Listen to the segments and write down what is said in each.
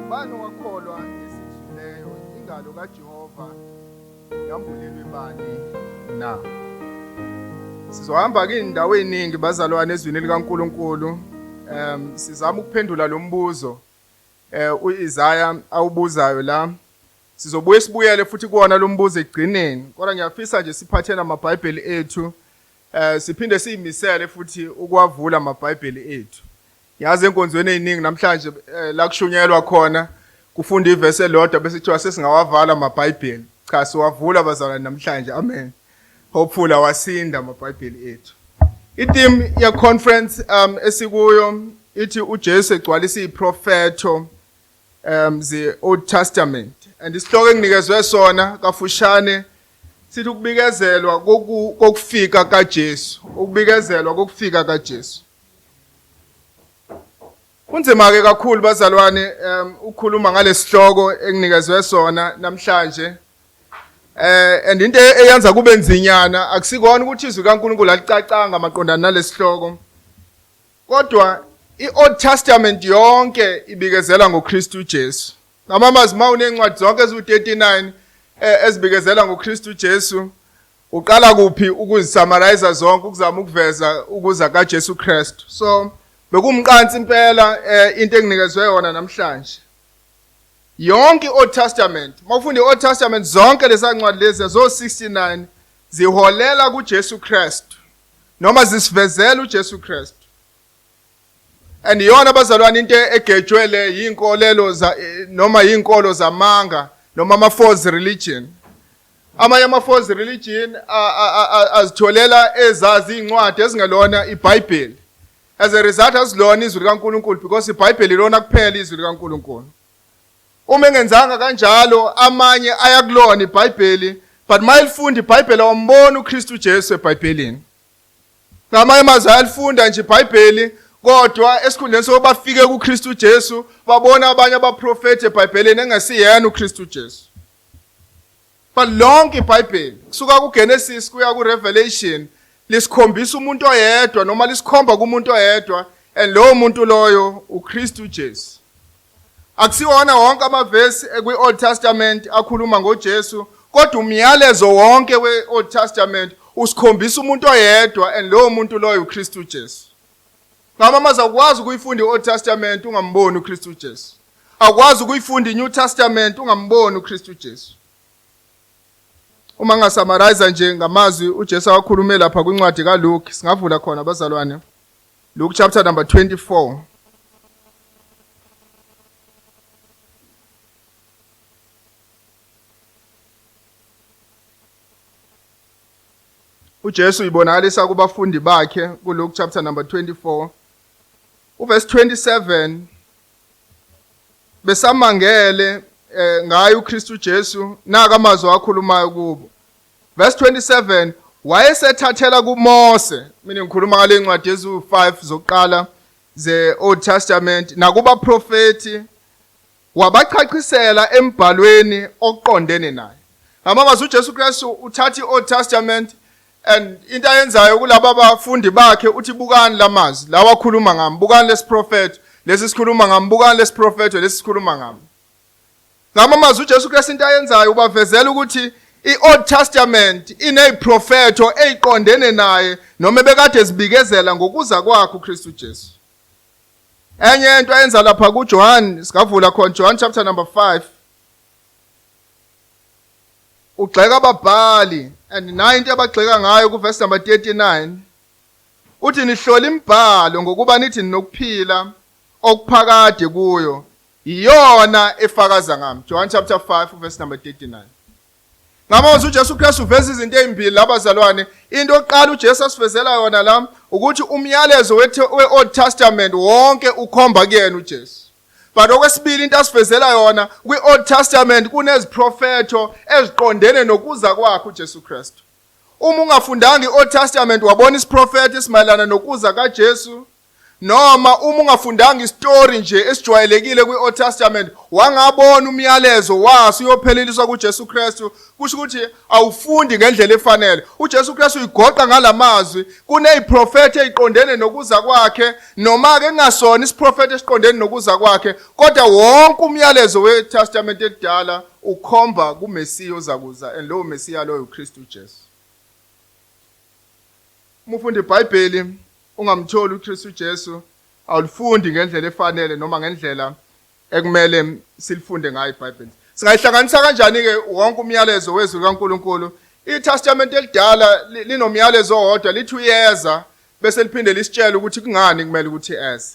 Ubani owakholwa ngesidluleyo ingalo kaJehova yambulelwe bani na? Sizohamba ke indawo eziningi bazalwane ezwini likaNkuluNkulu. Sizama ukuphendula lo mbuzo uIsaya awubuzayo la. Sizobuye sibuyele futhi kuona lo mbuzo egcineni. Kodwa ngiyafisa nje siphathena amaBhayibheli ethu. Siphinde siyimisele futhi ukwavula amaBhayibheli ethu. Yazi enkonzweni eziningi namhlanje la kushunyelwa khona kufunda ivesi elodwa bese kuthiwa sesingawavala amaBhayibheli. Cha, siwavula bazalwane namhlanje. Amen. Hopefully awasinda amaBhayibheli ethu. I-theme ya conference esikuyo ithi uJesu egcwalisa iprofeto the Old Testament. And isihloko enginikezwe sona kafushane sithi ukubikezelwa kokufika kaJesu, ukubikezelwa kokufika kaJesu. Kunzima ke kakhulu bazalwane ukukhuluma ngalesihloko enginikezwe sona namhlanje. And into eyenza kube nzinyana akusikona ukuthi izwi kaNkuluNkulu alicacanga maqondana nalesihloko. Kodwa iOld Testament yonke ibikezela ngoKristu Jesu. Ngamamazi mawunencwadi zonke ezu39 ezibikezela ngoKristu Jesu, uqala kuphi ukuzisummarize zonke ukuzama ukuveza ukuza kaJesu Kristu. So bekumqansi impela into enginikezwe yona namhlanje. Yonke iOld Testament, mawufunda iOld Testament zonke lesancwadi lezi zo69 ziholela kuJesu Kristu noma zisivezela uJesu Kristu. And yona bazalwane into egejwele yinkolelo noma yinkolo zamanga noma ama-false religion. Amanye ama-false religion azitholela ezazi incwadi ezingelona iBhayibheli. As a result azilona izwi likaNkuluNkulu because iBhayibheli ilona kuphela izwi likaNkuluNkulu. Uma engenzanga kanjalo amanye ayakulona iBhayibheli but mayilifunda iBhayibheli awumboni uKristu Jesu eBhayibhelini. Ngamanye amazwi ayalifunda nje iBhayibheli kodwa esikhundleni sokuba bafike kuKristu Jesu babona abanye abaprofeti eBhayibhelini engasiyena uKristu Jesu. But lonke iBhayibheli kusuka kuGenesis kuya kuRevelation lisikhombisa umuntu oyedwa noma lisikhomba kumuntu oyedwa and lowo muntu loyo uKristu Jesu. Akusiwona wonke amavesi kwiOld Testament akhuluma ngoJesu kodwa umyalezo wonke weOld Testament usikhombisa umuntu oyedwa and lowo muntu loyo uKristu Jesu. Ngamamazi akwazi ukuyifunda iOld Testament ungamboni uKristu Jesu. Akwazi ukuyifunda iNew Testament ungamboni uKristu Jesu. Uma ngasummarize nje ngamazwi uJesu awakhulume lapha kwincwadi kaLuke, singavula khona bazalwane. Luke chapter number 24. uJesu ibonakalisa kubafundi bakhe kuLuke chapter number 24. Uverse 27 besamangele ngaye uKristu Jesu naka amazwi akhulumayo kubo. Verse 27 wayesethathela kuMose, mina ngikhuluma ngale ncwadi ezu5 zokuqala ze Old Testament nakuba profeti wabachacisela embhalweni oqondene naye. Ngamamazi uJesu Kristu uthatha iOld Testament and into ayenzayo kulabo abafundi bakhe uthi bukani lamazwi lawa akhuluma ngami, bukani lesiprofeto lesi sikhuluma ngami, bukani lesiprofeto lesi sikhuluma ngami. Ngamamazi uJesu Kristu into ayenzayo ubavezela ukuthi iOld Testament ineziprofeto eziqondene naye noma bekade zibikezela ngokuza kwakhe uKristu Jesu. Enye into ayenza lapha kuJohn, sikavula khona John chapter number 5. Ugxeka ababhali and 90 abagxeka ngayo kuverse number 39. Uthi nihlola imibhalo ngokuba nithi ninokuphila okuphakade kuyo. Iyona efakaza ngami. John chapter 5 verse number 39. Ngamazwi uJesu Kristu uveza izinto ezimbili labazalwane. Into yokuqala uJesu asivezela yona la ukuthi umyalezo weOld Testament wonke ukhomba kuyena uJesu. But okwesibili into asivezela yona kwiOld Testament kuneziprofeto eziqondene nokuza kwakhe uJesu Kristu. Uma ungafundanga iOld Testament wabona isiprofeto esimayelana nokuza kaJesu, noma uma ungafundanga istory nje esijwayelekile kwi-Old Testament wangabona umyalezo waso uyopheleliswa kuJesu Kristu, kusho ukuthi awufundi ngendlela efanele. uJesu Kristu uyigoqa ngalamazwi, kuneziprofeti eziqondene nokuza kwakhe, noma ke ngasona isiprofeti esiqondene nokuza kwakhe, kodwa wonke umyalezo weTestament ekudala ukhomba kuMesiya ozakuza, and lowo Mesiya loyo uKristu Jesu. Uma ufunda iBhayibheli ungamtholi uKristu Jesu, awulifundi ngendlela efanele noma ngendlela ekumele silifunde ngayo iBhayibheli. Singayihlanganisa kanjani ke wonke umyalezo wezwi kaNkuluNkulu? iTestament elidala linomyalezo owodwa, lithi uyeza bese liphinde lisitshela ukuthi kungani kumele ukuthi eze.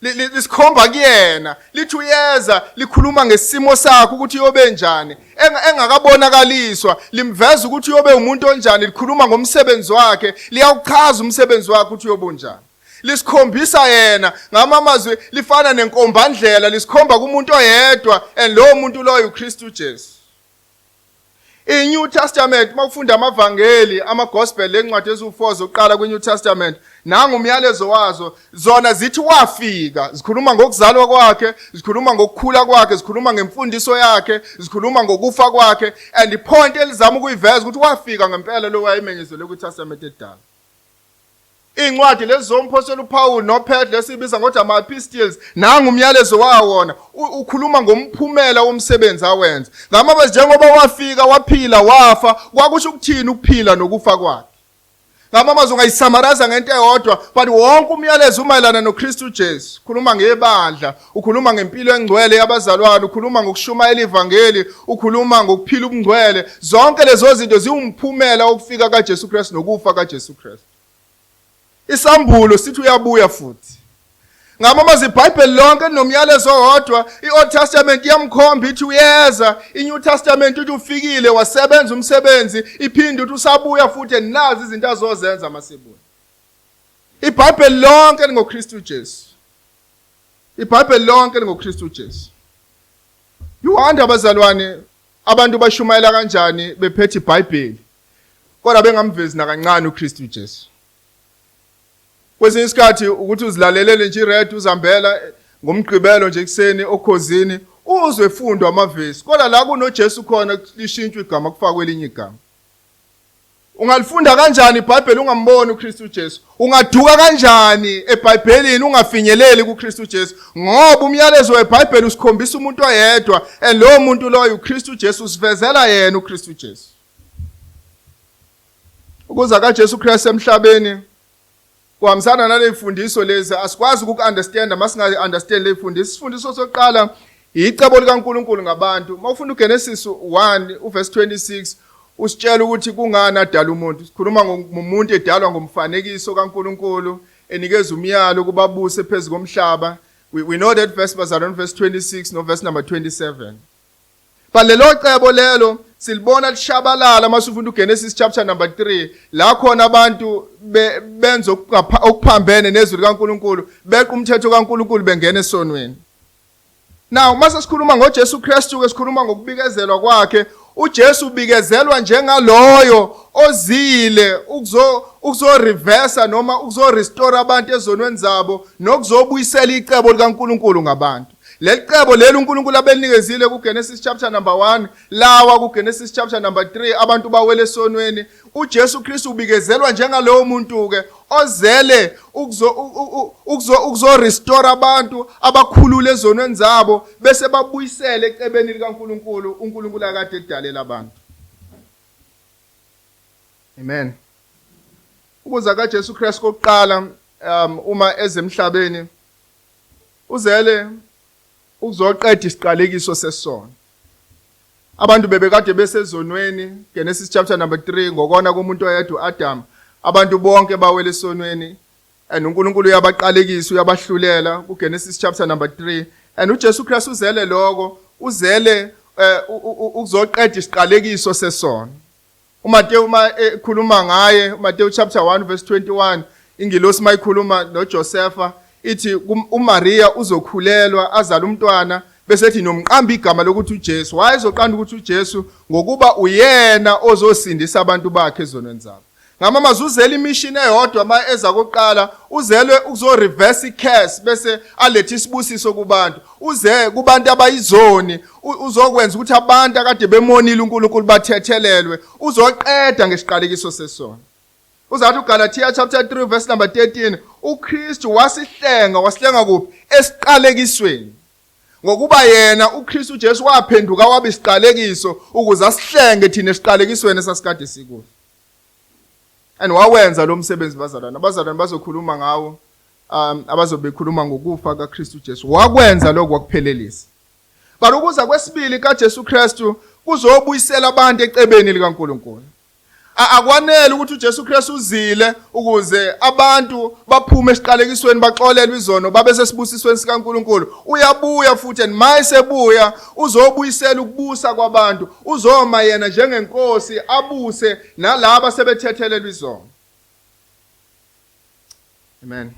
Lisikhomba kuyena, lithi uyeza likhuluma ngesimo sakhe ukuthi uyobe njani, engakabonakaliswa, limveza ukuthi uyobe umuntu onjani, likhuluma ngomsebenzi wakhe, liyawuchaza umsebenzi wakhe ukuthi uyobe njani. Lisikhombisa yena ngamamazwi, lifana nenkombandlela, lisikhomba kumuntu oyedwa, and lowo muntu loyo uKristu Jesu. INew Testament mawufunda amavangeli, ama-gospel, lencwadi eziwu-4 zokuqala kwiNew Testament, nangu umyalezo wazo, zona zithi wafika, zikhuluma ngokuzalwa kwakhe, zikhuluma ngokukhula kwakhe, zikhuluma ngemfundiso yakhe, zikhuluma ngokufa kwakhe, and ipoint elizama ukuyiveza ukuthi wafika ngempela lo wayemenyezelwe kwiTestament edala. Incwadi lezi zompostoli uPaul noPetro lesibiza ngokuthi ama-epistles, nangu umyalezo wawo wona, ukhuluma ngomphumela womsebenzi awenza. Ngamabe njengoba wafika, waphila, wafa, kwakusho ukuthini ukuphila nokufa kwakhe. Ngamamazwi ungayisamaraza ngento eyodwa, but wonke umyalezo umayelana noKristu Jesu. Ukhuluma ngebandla, ukhuluma ngempilo engcwele yabazalwane, ukhuluma ngokushumayela ivangeli, ukhuluma ngokuphila ubungcwele. Zonke lezo zinto ziwumphumela wokufika kaJesu Kristu nokufa kaJesu Kristu. Isambulo sithi uyabuya futhi. Ngamamazwi iBhayibheli lonke linomyalezo owodwa. iOld Testament iyamkhomba ithi uyeza, iNew Testament uthi ufikile wasebenza umsebenzi, iphinde uthi usabuya futhi, nazi izinto azozenza masibuya. iBhayibheli lonke lingoKristu Jesu. iBhayibheli lonke lingoKristu Jesu. Yuwanda abazalwane, abantu bashumayela kanjani bephethe iBhayibheli kodwa bengamvezi nakancane uKristu Jesu. Kwesinye isikhathi ukuthi uzilalelele nje iredio uzihambela ngomgqibelo nje ekseni okhozini uzwe fundwa amavesi, kodwa la kunoJesu khona lishintshwe igama kufakwe elinye igama. Ungalifunda kanjani iBhayibheli ungamboni uKristu Jesu? Ungaduka kanjani eBhayibhelini ungafinyeleli kuKristu Jesu? Ngoba umyalezo weBhayibheli usikhombisa umuntu oyedwa, and lowo muntu loyo uKristu Jesu, usivezela yena uKristu Jesu. Ukuza kaJesu Kristu emhlabeni kuhambisana nalezifundiso lezi, asikwazi uku-understand masinga-understand lezifundiso. Isifundiso sokuqala icebo likaNkulunkulu ngabantu. Mawufunda uGenesis 1 uverse 26 usitshela ukuthi kungani adala umuntu. Sikhuluma ngomuntu edalwa ngomfanekiso kaNkulunkulu, enikeza umyalo kubabuse phezu komhlaba. We know that verse was around verse 26 no verse number 27. But lelo cebo lelo silibona lishabalala masufunda uGenesis chapter number 3, la khona abantu benza okuphambene nezwi likaNkulunkulu, beqa umthetho kaNkulunkulu bengena esonweni. Now mase sikhuluma ngoJesu Kristu ke sikhuluma ngokubikezelwa kwakhe. uJesu ubikezelwa njengaloyo ozile ukuzoreversa noma ukuzorestore abantu ezonweni zabo nokuzobuyisela icebo likaNkulunkulu ngabantu. Leli cebo leli uNkulunkulu abelinikezile kuGenesis chapter number 1, lawa kuGenesis chapter number 3 abantu bawele esonweni. uJesu Kristu ubikezelwa njengalowo muntu ke ozele ukuzorestore abantu abakhulule ezonweni zabo bese babuyisele ecebeni likaNkulunkulu, uNkulunkulu akade edalela abantu. Amen. Ukuza kaJesu Kristu kokuqala uma ezemhlabeni uzele ukuzoqeda isiqalekiso sesono. Abantu bebekade besezonweni, Genesis chapter number 3, ngokona komuntu oyedwa uAdam. Abantu bonke bawele esonweni, and uNkulunkulu uyabaqalekisa, uyabahlulela kuGenesis chapter number 3. And uJesu Kristu uzele lokho, uzele ukuzoqeda isiqalekiso sesono. uMateyu ekhuluma ngaye, uMateyu chapter 1 verse 21, ingilosi mayikhuluma noJosepha ithi uMaria uzokhulelwa azala umntwana bese ethi nomqamba igama lokuthi uJesu. Wayezoqanda ukuthi uJesu ngokuba uyena ozosindisa abantu bakhe ezonweni zabo. Ngamamazwi uzele imission eyodwa ama eza kokuqala, uzelwe ukuzo reverse curse bese alethe isibusiso kubantu. Uze kubantu abayizoni, uzokwenza ukuthi abantu akade bemonile uNkulunkulu bathethelelwe, uzoqeda ngesiqalekiso sesona. Uzathi uGalatia chapter 3 verse number 13, uKristu wasihlenga kuphi? Esiqalekisweni. Ngokuba yena uKristu Jesu waphenduka waba isiqalekiso ukuze asihlenge thina esiqalekisweni esasikade sikuso. And wawenza lo msebenzi bazalwane. Abazalwane bazokhuluma ngawo, abazobe bekhuluma ngokufa kaKristu Jesu. Wakwenza lokho wakuphelelisa. But ukuza kwesibili kaJesu Kristu kuzobuyisela abantu ecebeni likaNkulunkulu. Akwanele ukuthi uJesu Kristu uzile ukuze abantu baphume esiqalekisweni baxolelwe izono babe sesibusisweni sikaNkulunkulu. Uyabuya futhi and mayisebuya uzobuyisela ukubusa kwabantu. Uzoma yena njengenkosi abuse nalabo sebethethelelwe izono. Amen.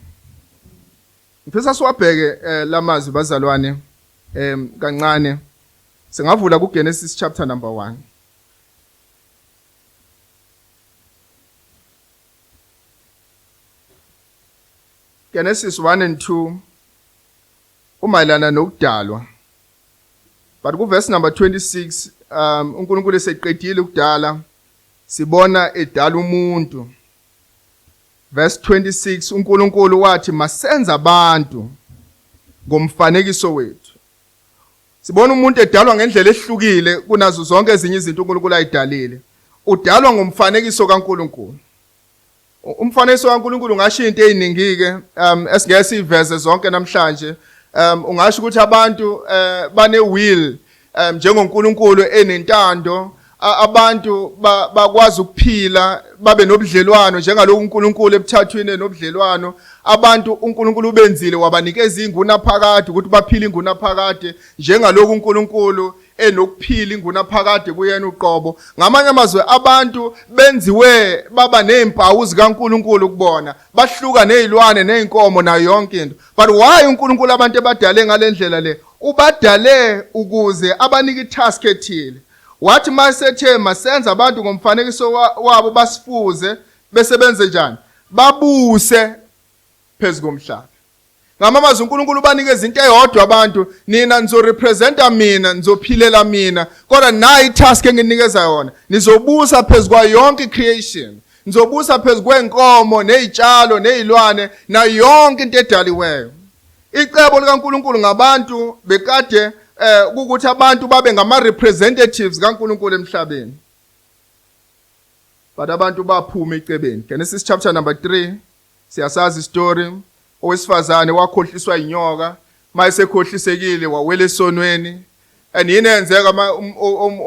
Ngifisa siwabheke lamazwi bazalwane kancane. Singavula kuGenesis chapter number 1. Genesis 1 and 2 umayelana nokudalwa. But ku verse number 26 uNkulunkulu eseqedile ukudala sibona edala umuntu. Verse 26 uNkulunkulu wathi masenze abantu ngomfanekiso wethu. Sibona umuntu edalwa ngendlela ehlukile kunazo zonke ezinye izinto uNkulunkulu ayidalile. Udalwa ngomfanekiso kaNkulunkulu. Umfanekiso kaNkulunkulu ungasho into eziningi-ke esingeke siveze zonke namhlanje. Ungasho ukuthi abantu bane will njengoNkulunkulu enentando, abantu bakwazi ukuphila babe nobudlelwano njengalokhu uNkulunkulu ebuthathwini enobudlelwano. Abantu uNkulunkulu ubenzile wabanikeza ingunaphakade ukuthi baphile ingunaphakade njengalokhu uNkulunkulu enokuphila ingunaphakade kuyena uqobo. Ngamanye amazwi abantu benziwe baba nezimpawu zikaNkulunkulu kubona, bahluka nezilwane nezinkomo nayo yonke into. But why uNkulunkulu abantu ebadale ngalendlela le? Ubadale ukuze abanike itask ethile. Wathi masethe masenza abantu ngomfanekiso wabo basifuze besebenze njani? Babuse phezu komhlaba. Ngamamazwi uNkulunkulu ubanikeza into eyodwa abantu, nina nizorepresenta mina, nizophilela mina, kodwa nayi itask enginikeza yona, nizobusa phezu kwa yonke creation. Nizobusa phezu kwenkomo nezitshalo nezilwane na yonke into edaliweyo. Icebo likaNkulunkulu ngabantu bekade ukuthi abantu babe ngama representatives kaNkulunkulu emhlabeni. But abantu baphuma ecebeni. Genesis chapter number 3 siyasazi story. Owesifazane wakhohliswa inyoka, mayisekhohlisekile wawela esonweni. And yini enzeka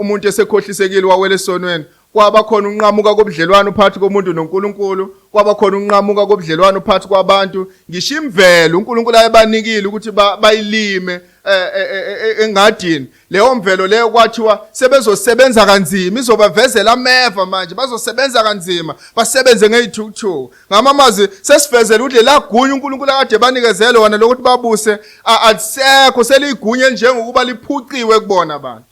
umuntu esekhohlisekile wawela esonweni? Kwaba khona unqamuka kobudlelwano phakathi komuntu noNkulunkulu, kwaba khona unqamuka kobudlelwano phakathi kwabantu. Ngisho imvelo uNkulunkulu ayebanikile ukuthi bayilime engadini. Leyo mvelo leyo kwathiwa sebezosebenza kanzima, izobavezela ameva manje, bazosebenza kanzima, basebenze ngezithukuthuku. Ngamamazwi sesivezela ukuthi lagunya uNkulunkulu akade banikezele wona lokuthi babuse alisekho, seligunya elinjengokuba liphuciwe kubona abantu.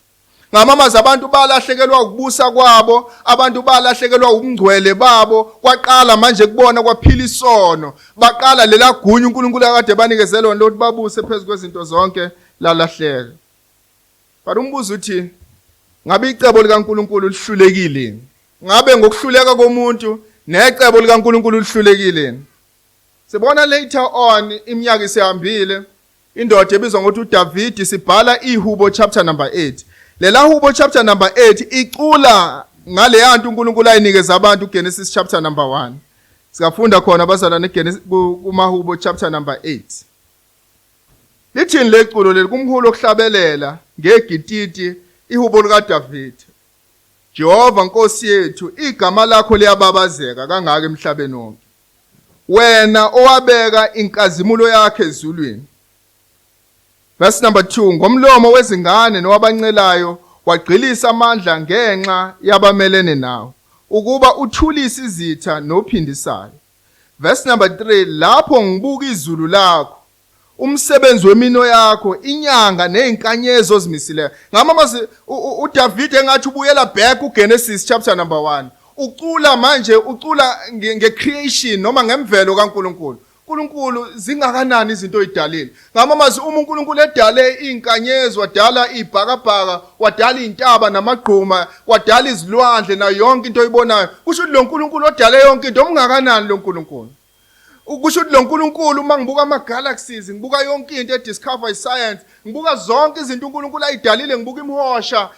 Ngamamazwi abantu balahlekelwa ukubusa kwabo, abantu balahlekelwa ubungcwele babo, kwaqala manje kubona kwaphila isono. Baqala lela gunya uNkulunkulu akade banikezele wona lokuthi babuse phezu kwezinto zonke lalahleka. But umbuzo uthi ngabe icebo likaNkulunkulu lihlulekile? Ngabe ngokuhluleka komuntu necebo likaNkulunkulu lihlulekile? Sibona later on iminyaka isihambile, indoda ebizwa ngokuthi uDavid sibhala iHubo chapter number 8. Lela Hubo chapter number 8 icula ngale yantu uNkulunkulu ayinikeza abantu uGenesis chapter number 1. Sikafunda khona abazalwane kumaHubo chapter number 8. Lithini leculo leli kumhulu okuhlabelela ngegititi iHubo likaDavid. Jehova Nkosi yethu, igama lakho liyababazeka kangaka emhlabeni wonke. Wena owabeka inkazimulo yakhe ezulwini. Verse number 2, ngomlomo wezingane nowabancelayo wagqilisa amandla ngenxa yabamelene nawo, ukuba uthulise izitha nophindisayo. Verse number 3, lapho ngibuka izulu lakho, umsebenzi wemino yakho, inyanga nezinkanyezo ozimisileyo. Ngamamazi uDavid engathi ubuyela back uGenesis chapter number 1. ucula manje ucula ngecreation noma ngemvelo kaNkuluNkulu. uNkulunkulu zingakanani izinto oyidalile. Ngamamazi uma uNkulunkulu edale izinkanyezi, wadala ibhakabhaka, wadala izintaba namagquma, wadala izilwandle na yonke into oyibonayo. Kusho ukuthi lo uNkulunkulu odale yonke into omngakanani lo uNkulunkulu. Kusho ukuthi lo uNkulunkulu mangibuka ama-galaxies, ngibuka yonke into ediscover science, ngibuka zonke izinto uNkulunkulu ayidalile, ngibuka imihosha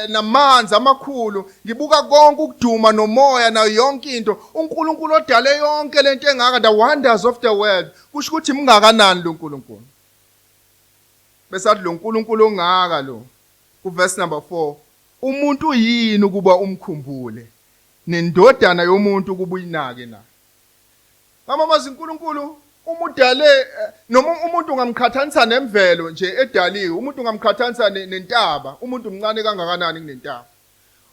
namanzi amakhulu, ngibuka konke ukuduma nomoya nayo yonke into. uNkulunkulu odale yonke lento engaka, the wonders of the world. Kusho ukuthi mngakanani lo uNkulunkulu. Besathi lo uNkulunkulu ongaka lo, kuverse number 4, umuntu yini ukuba umkhumbule, nendodana yomuntu ukuba uyinake na. Ngamamazi uNkulunkulu umudale noma umuntu ungamkhathanisa nemvelo nje edaliwe, umuntu ungamkhathanisa nentaba, umuntu mncane kangakanani kunentaba.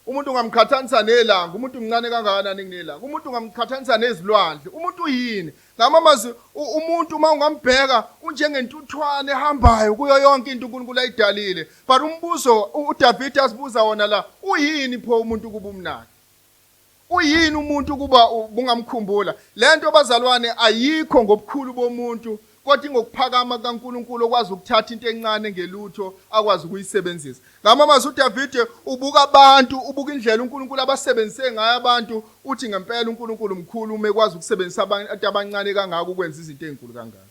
Umuntu ungamkhathanisa nelanga, umuntu mncane kangakanani kunelanga. Umuntu ungamkhathanisa nezilwandle, umuntu uyini. Ngamamazi umuntu uma ungambheka unjengentuthwane ehambayo kuyo yonke into uNkulunkulu ayidalile. But umbuzo uDavid asibuza wona la, uyini pho umuntu kuba umnaki? Uyini umuntu kuba bungamkhumbula? Lento bazalwane ayikho ngobukhulu bomuntu, kodwa ngokuphakama kaNkulunkulu okwazi ukuthatha into encane ngelutho akwazi ukuyisebenzisa. Ngamamazi uDavid ubuka abantu, ubuka indlela uNkulunkulu abasebenzise ngayo abantu, uthi ngempela uNkulunkulu mkhulu uma ekwazi ukusebenzisa abantu abancane kangaka ukwenza izinto ezinkulu kangaka.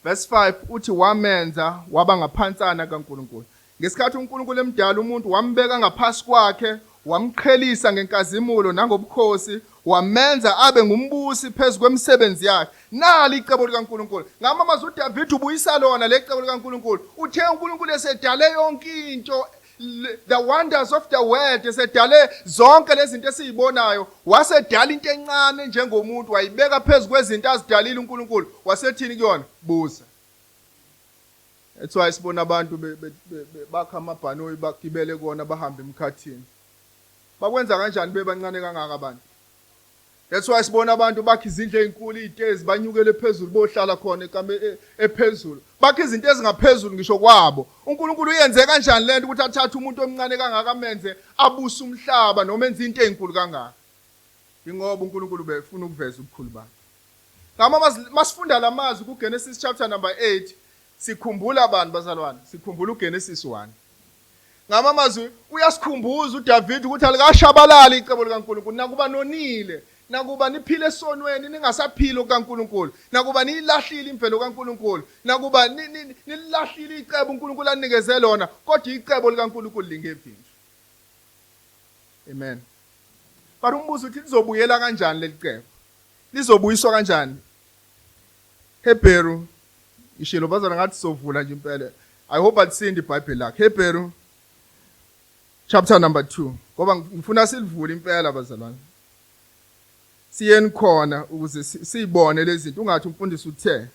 Verse 5 uthi wamenza waba ngaphansana kaNkulunkulu. Ngesikhathi uNkulunkulu emdala umuntu wambeka ngaphasi kwakhe, wamqhelisa ngenkazimulo nangobukhosi, wamenza abe ngumbusi phezu kwemisebenzi yakhe. Nali icebo likaNkulunkulu. Ngamamazi uDavid ubuyisa lona lecebo likaNkulunkulu. Uthe uNkulunkulu esedale yonke into, the wonders of the world, esedale zonke lezi zinto esizibonayo, wasedala into encane njengomuntu, wayibeka phezu kwezinto azidalile uNkulunkulu, wasethini kuyona? Busa. That's why sibona abantu bakha amabhanoyi bagibele kona bahambe emkhathini. Bakwenza kanjani bebancane kangaka abantu? That's why sibona abantu bakha izindlu ezinkulu, izitezi, banyukele phezulu bohlala khona ephezulu. Bakha izinto ezingaphezulu ngisho kwabo. uNkulunkulu uyenze kanjani lento ukuthi athathe umuntu omncane kangaka amenze abuse umhlaba noma enze into ezinkulu kangaka? Ingoba uNkulunkulu befuna ukuveza ubukhulu bakhe. Ngama masifunda lamazwi kuGenesis chapter number 8, sikhumbula abantu bazalwane, sikhumbula uGenesis 1. Ngamamazwi uyasikhumbuza uDavid ukuthi alikashabalali icebo likaNkulunkulu, nakuba nonile, nakuba niphile esonweni ningasaphilo kaNkulunkulu, nakuba nilahlile imvelo kaNkulunkulu, nakuba nilahlile icebo uNkulunkulu anikeze lona, kodwa icebo likaNkulunkulu lingevinjwa. Amen. But umbuzo uthi lizobuyela kanjani leli cebo? Lizobuyiswa kanjani? Hebrew ishilo bazana ngathi sovula nje impela. I hope atsindi iBhayibheli lakhe. Hebrew chapter number 2. Ngoba ngifuna silivule impela bazalwane. Siyeni khona ukuze sibone lezi zinto, ungathi umfundisi uthe.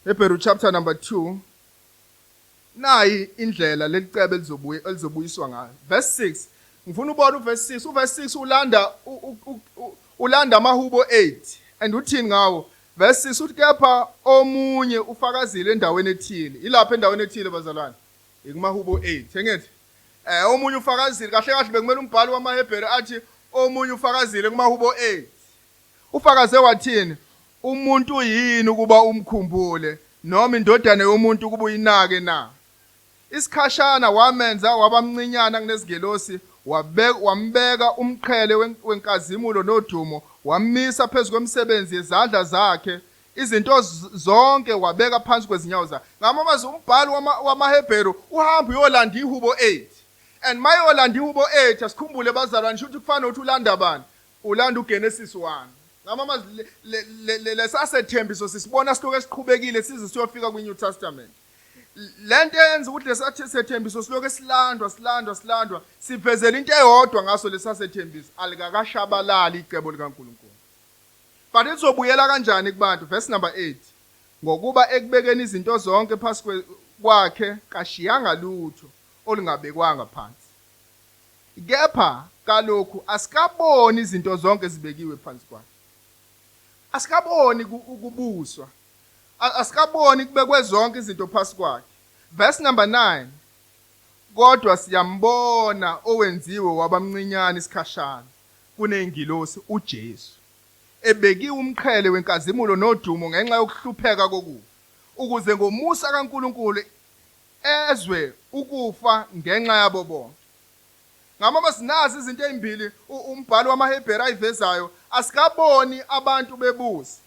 Hebrew chapter number 2. Nayi indlela lelicebe elizobuyiswa ngayo. Verse 6. Ngifuna ubone uverse 6. Uverse 6 ulanda amahubo 8. And uthini ngawo? Verse 6 uthi kepha omunye ufakazile endaweni ethile. Ilapha endaweni ethile bazalwane. Ikumahubo 8. Engethi omunye ufakazile, kahle kahle bekumele umbhalo wamaHebheru athi omunye ufakazile kumahubo 8. Ufakaze wathini? Umuntu yini ukuba umkhumbule, noma indodana yomuntu ukuba uyinake na? Isikhashana wamenza wabamncinyana kunezigelosi, wambeka umqhele wenkazimulo nodumo, wamisa phezu kwemisebenzi yezandla zakhe, izinto zonke wabeka phansi kwezinyawo zakhe. Ngamamazi umbhalo wamaHebheru uhamba uyolanda ihubo 8. And mayolanda ihubo 8 asikhumbule bazalwane ukuthi kufana ukuthi ulanda bani? Ulanda uGenesis 1. Ngamamazi lesasethembiso sisibona siloku esiqhubekile size siyofika kwiNew Testament. Lento yenza ukuthi lesasethembiso siloku esilandwa sivezela into eyodwa ngaso lesasethembiso, alikakashabalali icebo likaNkulunkulu. But izobuyela kanjani kubantu? Verse number 8. Ngokuba ekubekeni izinto zonke phansi kwakhe kashiyanga lutho olungabekwanga phansi. Kepha kalokhu asikaboni izinto zonke zibekiwe phansi kwakhe. Asikaboni ukubuswa. Asikaboni kubekwe zonke izinto phansi kwakhe. Verse number 9. kodwa siyambona owenziwe wabamncinyane isikhashana kuney'ngilosi uJesu, ebekiwe umqhele wenkazimulo nodumo ngenxa yokuhlupheka kokufa, ukuze ngomusa kaNkulunkulu ezwe ukufa ngenxa yabo bonke. Ngama sinazi izinto ezimbili umbhalo wamaHebheru ayivezayo, asikaboni abantu bebusa,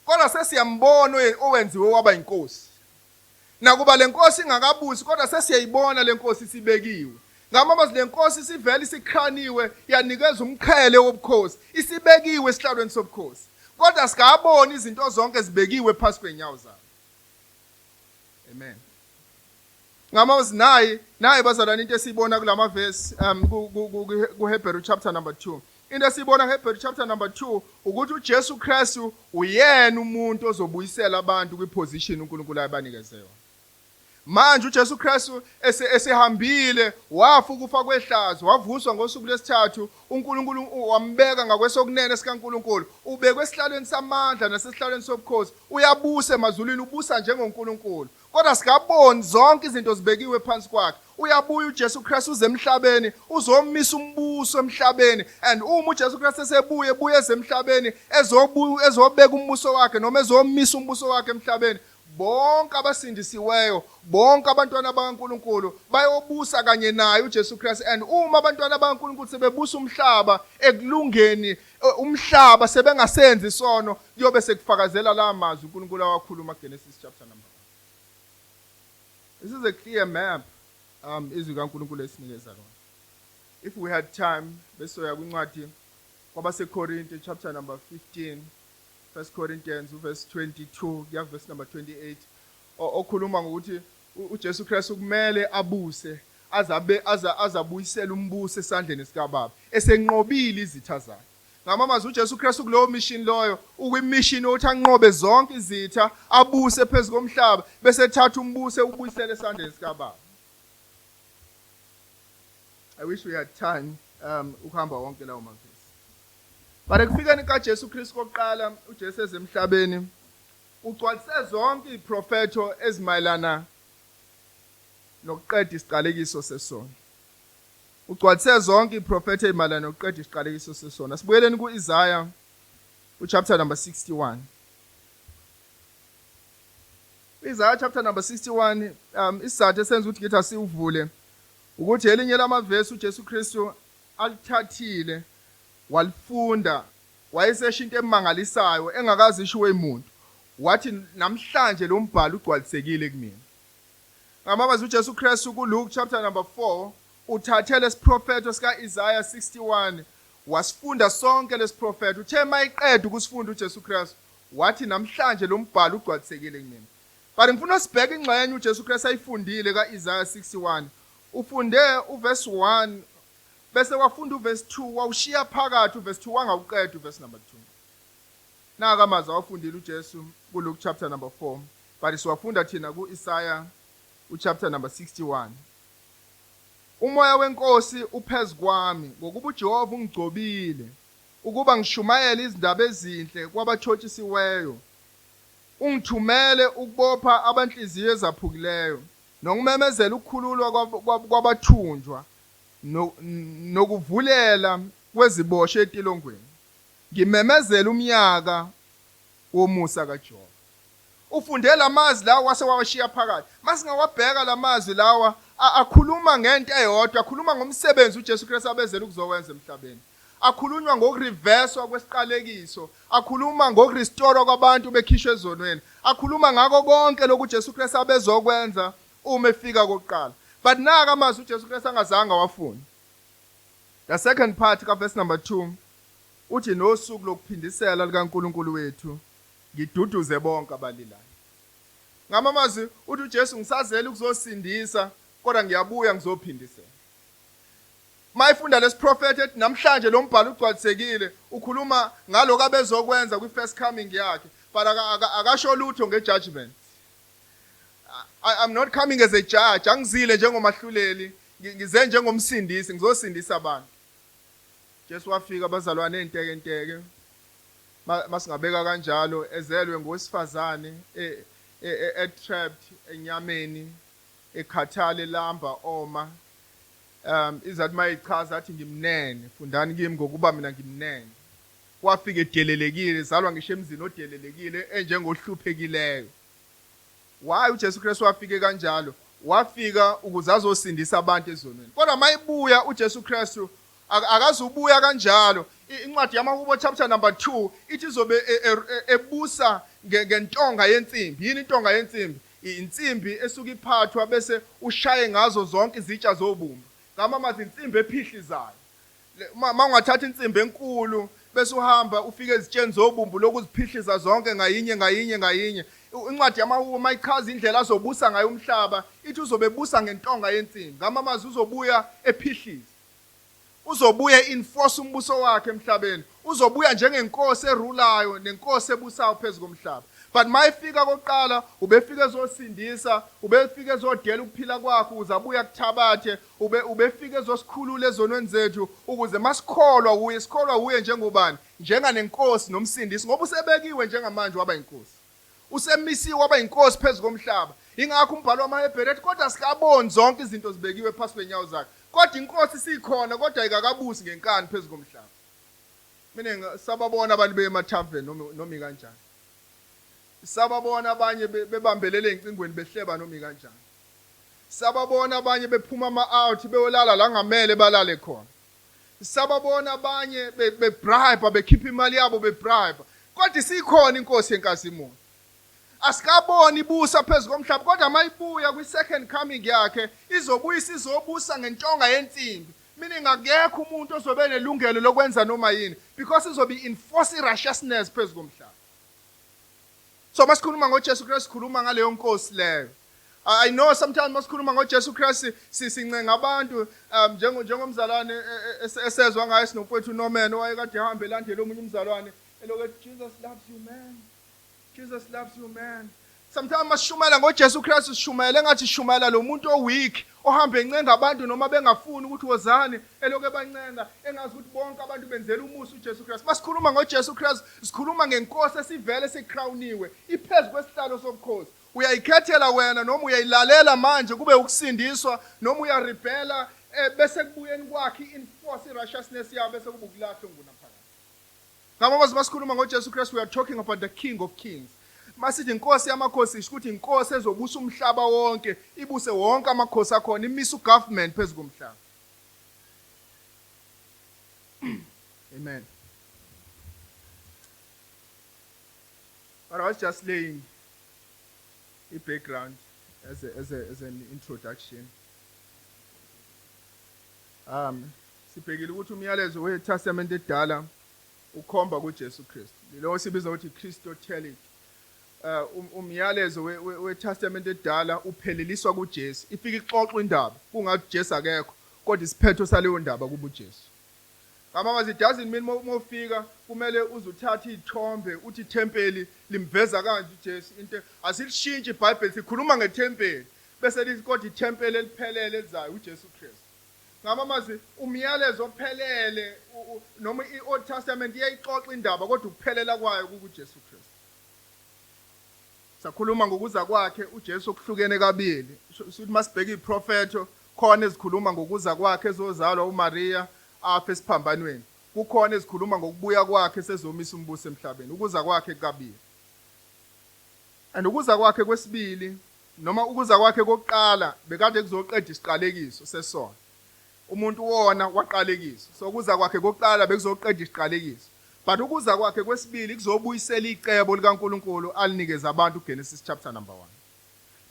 kodwa sesiyambona owenziwe waba inkosi. Nakuba lenkosi ingakabusi, kodwa sesiyayibona lenkosi sibekiwe. Ngama le nkosi sivele isikraniwe, yanikeza umqhele wobukhosi, isibekiwe esihlalweni sobukhosi. Kodwa sikaboni izinto zonke zibekiwe phansi kwenyawo zayo. Amen. Ngamazi naye bazalwane into esiyibona kulama verse kuHebrew chapter number 2. Into esiyibona kuHebrew chapter number 2 ukuthi uJesu Kristu uyena umuntu ozobuyisela abantu kwiposition uNkulunkulu ayabanikeze yona. Manje uJesu Kristu esehambile wafa ukufa kwehlazo, wavuswa ngosuku lwesithathu, uNkulunkulu wambeka ngakwesokunene sikaNkulunkulu, ubekwe esihlalweni samandla nasesihlalweni sobukhosi, uyabusa emazulwini, ubusa njengoNkulunkulu. Kodwa sikaboni zonke izinto zibekiwe phansi kwakhe. Uyabuya uJesu Kristu uze emhlabeni, uzomisa umbuso emhlabeni, and uma uJesu Kristu esebuya ezemhlabeni ezobeka umbuso wakhe noma ezomisa umbuso wakhe emhlabeni, bonke abasindisiweyo, bonke abantwana bakaNkulunkulu bayobusa kanye naye uJesu Kristu. And uma abantwana bakaNkulunkulu sebebusa umhlaba ekulungeni umhlaba sebengasenzi isono, kuyobe sekufakazela la mazwi uNkulunkulu awakhuluma kuGenesis chapter number 1. This is a clear map izwi kaNkulunkulu esinikeza lona. If we had time, besoya kwincwadi kwabaseKorinte chapter number 15, 1 Corinthians verse 22 kuya verse number 28, okhuluma ngokuthi uJesu Kristu kumele abuse azabuyisela umbuso esandleni sikaBaba, esenqobile izitha zakhe. Ngamamazi uJesu Kristu kulowo mission loyo, ukwimission othi anqobe zonke izitha, abuse phezu komhlaba, bese thatha umbuso ubuyisele esandleni sikaBaba. I wish we had time ukuhamba wonke lawo mavesi. But ekufikeni kaJesu Kristu kokuqala, uJesu ezemhlabeni ugcwalise zonke iprofeto ezimayelana nokuqeda isiqalekiso sesono. Ugcwalise zonke iprofeto ezimayelana nokuqeda isiqalekiso sesono. Sibuyeleni kuIsaiah chapter number 61. Isaiah chapter number 61, isizathu esenza ukuthi ngithi asiwuvule ukuthi elinye lamavesi uJesu Kristu alithathile walifunda, wayesesho into emangalisayo engakazishiwe umuntu, wathi namhlanje lo mbhalo ugcwalisekile kumina. Ngamabazi uJesu Kristu kuLuke chapter number 4 uthathe lesiprofeto sikaIsaiah 61 wasifunda sonke lesiprofeto. Uthe mayiqeda ukusifunda uJesu Kristu wathi namhlanje lo mbhalo ugcwalisekile kumina. But ngifuna sibheke ingxenye uJesu Kristu ayifundile kaIsaiah 61. Ufunde uverse 1 bese wafunda uverse 2, wawushiya phakathi uverse 2 wangawuqeda uverse number 2. Naka amazi awafundile uJesu kuLuke chapter number 4, but siwafunda thina kuIsaiah chapter number 61. Umoya wenkosi uphezu kwami ngokuba uJehova ungigcobile ukuba ngishumayele izindaba ezinhle kwabathotshisiweyo, ungithumele ukubopha abanhliziyo ezaphukileyo, nokumemezela ukukhululwa kwabathunjwa, nokuvulela kweziboshwe etilongweni, ngimemezela umnyaka womusa kaJehova. Ufundela amazwi lawa wase wawashiya phakathi. Masingawabheka lamazwi lawa akhuluma ngento eyodwa, akhuluma ngomsebenzi uJesu Kristu abezela ukuzowenza emhlabeni. Akhulunywa ngokuriveswa kwesiqalekiso, akhuluma ngokurestore kwabantu bekhishwe ezonweni, akhuluma ngako konke lokhu uJesu Kristu abezokwenza uma efika kokuqala. But naka amazwi uJesu Kristu angazange wafunda. The second part ka verse number 2 uthi nosuku lokuphindisela likaNkulunkulu wethu ngiduduze bonke abalilayo. Ngamamazi uthi uJesu ngisazela ukuzosindisa kodwa ngiyabuya ngizophindisela. Mayifunda lesiprofethi ethi namhlanje lo mbhalo ugcwalisekile ukhuluma ngaloko abezokwenza kwi-first coming yakhe, but akasho lutho ngejudgment. I'm not coming as a judge, angizile njengomahluleli, ngize njengomsindisi, ngizosindisa abantu. Jesu wafika abazalwane enteke masingabeka kanjalo, ezelwe ngowesifazane trapped enyameni, ekhathale lamba oma, izathi mayichaza athi ngimnene, fundani kimi ngokuba mina ngimnene. Wafika edelelekile, zalwa ngisho emzini odelelekile enjengohluphekileyo. Why uJesu Kristu wafike kanjalo? Wafika ukuze azosindisa abantu ezonweni. Kodwa mayibuya uJesu Kristu akazubuya kanjalo. Incwadi yamaHubo chapter number 2 ithi izobe ebusa ngentonga yensimbi. Yini intonga yensimbi? Insimbi esuka iphathwa bese ushaye ngazo zonke izitsha zobumba. Ngamamazi insimbi ephihlizayo. Mawungathatha insimbi enkulu bese uhamba ufike ezitsheni zobumbu lokuziphihliza zonke ngayinye. Incwadi yamaHubo mayichaza indlela azobusa ngayo umhlaba, ithi uzobebusa ngentonga yensimbi. Ngamamazi uzobuya ephihliza. Uzobuya enforce umbuso wakhe emhlabeni. Uzobuya njengenkosi erulayo nenkosi ebusayo phezulu komhlaba. But mayifika koqala ubefika ezosindisa, ubefika ezodela ukuphila kwakho, uzabuya kuthabathe, ubefika ezosikhulula ezonweni zethu ukuze masikholwa kuye, sikholwa kuye njengobani? Njenganenkosi nomsindisi, ngoba usebekiwe njengamanje waba inkosi. Usemisiwe waba inkosi phezulu komhlaba. Ingakho umbhalo wamaHebheru ethi kodwa sikaboni zonke izinto zibekiwe phansi kwenyawo zakhe. Kodwa inkosi sikhona kodwa ayikakabusi ngenkani phezulu komhlaba. Mina sababona abantu bemathaveni nomi kanjani. Sababona abanye bebambelele incingweni behleba nomi kanjani. Sababona abanye bephuma ama-out beyolala la ngamele balale khona. Sababona abanye bebribe bekhipha imali yabo bebribe. Kodwa sikhona inkosi yenkazimulo. Asikaboni ibusa phezulu komhlaba kodwa mayibuya kwi-second coming yakhe izobuyisa izobusa ngentonga yensimbi. Meaning akekho umuntu ozobe nelungelo lokwenza noma yini because izobe enforce righteousness phezulu komhlaba. So masikhuluma ngoJesu Kristu sikhuluma ngaleyo nkosi leyo. I know sometimes masikhuluma ngoJesu Kristu sincenga abantu njengomzalwane esezwa ngaye sinofowethu Norman owayekade ehamba elandela omunye umzalwane elokuthi Jesus loves you man. Jesus loves you man. Sometimes masishumela ngoJesu Kristu sishumela engathi sishumela lo muntu oweak ohamba encenga abantu noma bengafuni ukuthi wozani eloke bancenga engazi ukuthi bonke abantu benzela umusa uJesu Kristu. Masikhuluma ngoJesu Kristu sikhuluma ngenkosi esivele secrowniwe iphezulu kwesihlalo sobukhosi. Uyayikhethela wena noma uyayilalela manje kube ukusindiswa noma uyarebella bese kubuyeni kwakhe enforce righteousness yayo bese kuba ukulahlwa ngunaphakade. Ngamabazi masikhuluma ngoJesu Kristu we are talking about the King of Kings. Masithi inkosi yamakhosi isho ukuthi inkosi ezobusa umhlaba wonke, ibuse wonke amakhosi akhona, imisa ugovernment phezulu komhlaba. Amen. But I was just laying a background as an introduction. Sibhekile ukuthi umyalezo weTestament edala ukhomba kuJesu Kristu. Lo sibiza ukuthi Christotelic. Umyalezo weTestament edala upheleliswa kuJesu. Ifika ixoxa indaba kungathi Jesu akekho kodwa isiphetho saleyo ndaba kuba uJesu. Ngamamazi it doesn't mean mofika kumele uzuthatha ithombe uthi ithempeli limveza kanje uJesu into asilishintshe iBhayibheli sikhuluma ngethempeli bese lithi kodwa ithempeli eliphelele elizayo uJesu Kristu. Ngamamazi umyalezo ophelele noma iOld Testament iyayixoxa indaba kodwa ukuphelela kwayo kuJesu Kristu. Sakhuluma ngokuza kwakhe uJesu okuhlukene kabili. Sithi masibheka iprofeto khona ezikhuluma ngokuza kwakhe ezozalwa uMaria apha esiphambanweni. Kukhona ezikhuluma ngokubuya kwakhe sezomisa umbuso emhlabeni. Ukuza kwakhe kabili. And ukuza kwakhe kwesibili noma ukuza kwakhe kokuqala bekade kuzoqeda isiqalekiso sesona. Umuntu wona waqalekiso. So ukuza kwakhe kokuqala bekuzoqeda isiqalekiso. But ukuza kwakhe kwesibili kuzobuyisela icebo likaNkuluNkulu alinikeza abantu uGenesis chapter number 1.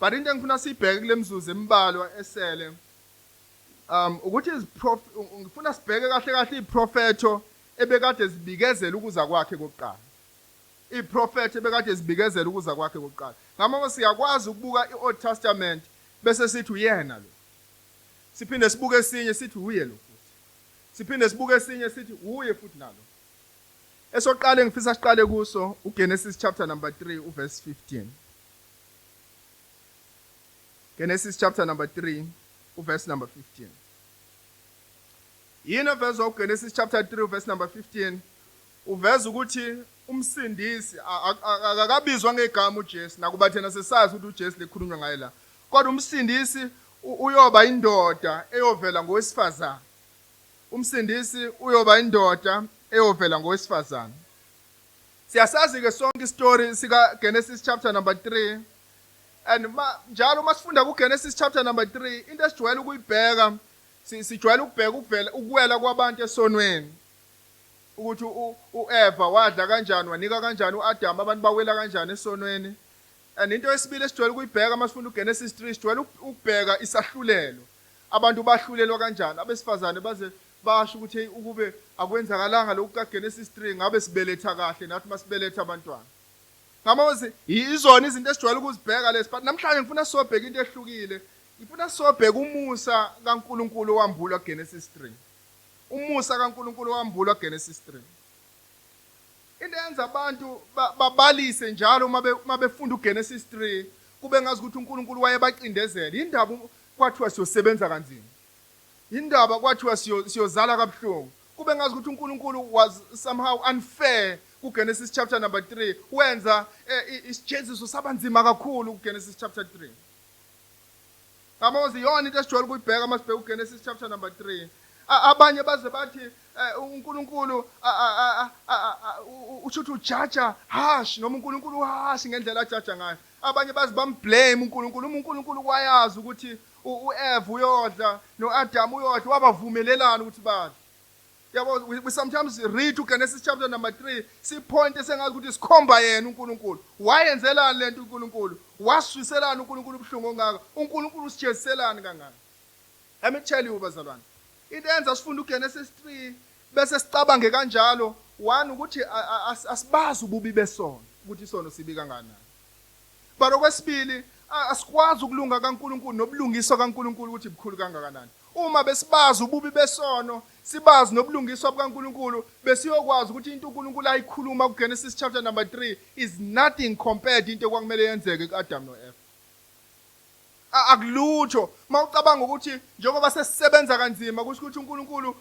But into engifuna sibheke kule mzuzu embalwa esele ukuthi ngifuna sibheke kahle iprofeto ebekade zibikezela ukuza kwakhe kokuqala. Iprofeto ebekade zibikezela ukuza kwakhe kokuqala. Ngama siyakwazi ukubuka iOld Testament bese sithi uyena lo. Siphinde sibuke esinye sithi uye lo futhi. Siphinde sibuke esinye sithi uye futhi nalo. Esoqala ngifisa siqale kuso uGenesis chapter number 3 uverse 15. Genesis chapter number 3 uverse number 15. Yini verse of Genesis chapter 3 verse number 15 uveza ukuthi umsindisi akakabizwa ngegama uJesu nakuba thina sesazi ukuthi uJesu lekhulunywa ngaye la. Kodwa umsindisi uyoba indoda eyovela ngowesifazane. Umsindisi uyoba indoda eyovela ngowesifazane. Siyasazi ke sonke istory sika Genesis chapter number 3. And njalo masifunda ku Genesis chapter number 3 into esijwayele ukuyibheka sijwayele ukubheka ukuwela kwabantu esonweni. Ukuthi uEva wadla kanjani wanika kanjani uAdam abantu bawela kanjani esonweni. And into esibili esijwayele ukuyibheka masifunda uGenesis 3 sijwayele ukubheka isahlulelo. Abantu bahlulelwa kanjani abesifazane baze basho ukuthi ukube akwenzakalanga lokhu kaGenesis 3 ngabe sibeletha kahle nathi masibeletha abantwana. Ngamazi izona izinto esijwayele ukuzibheka lesi but namhlanje ngifuna sobheka into ehlukile. Ngifuna sobheka umusa kaNkulunkulu wambulwa Genesis 3. Umusa kaNkulunkulu wambulwa Genesis 3. Into yenza abantu babalise njalo mabefunda uGenesis 3 kube ngazi ukuthi uNkulunkulu wayebaqindezela. Indaba kwathiwa siyosebenza kanzima. Indaba kwathiwa siyozala kabuhlungu. Kube ngazi ukuthi uNkulunkulu was somehow unfair kuGenesis chapter number 3 wenza isijeziso sabanzima kakhulu kuGenesis chapter 3. Ngamazi yona into esijwayele ukuyibheka masibheka uGenesis chapter number 3. Abanye baze bathi uNkulunkulu usho ukuthi ujaja harsh noma uNkulunkulu harsh ngendlela ajaja ngayo. Abanye baze bamblame uNkulunkulu. uNkulunkulu wayazi ukuthi uEva uyodla noAdam uyodla wabavumelelana ukuthi badle. Yabo we sometimes read uGenesis chapter number 3 see point esengazi ukuthi sikhomba yena uNkulunkulu. Wayenzelana lento uNkulunkulu? Waswiselana uNkulunkulu ubhlungu ongaka? uNkulunkulu usijeziselana kangaka? Let me tell you bazalwane. Into enza sifunda uGenesis 3 bese sicabange kanjalo one ukuthi asibazi ububi besono ukuthi isono sibi kangakanani. But okwesibili asikwazi ukulunga kaNkulunkulu nobulungiswa kaNkulunkulu ukuthi bukhulu kangakanani. Uma besibazi ububi besono sibazi nobulungiswa bukaNkulunkulu besiyokwazi ukuthi into uNkulunkulu ayikhuluma kuGenesis chapter number 3 is nothing compared into okwakumele yenzeke kuAdam noEva. Akulutho mawucabanga ukuthi njengoba sesisebenza kanzima kusho ukuthi uNkulunkulu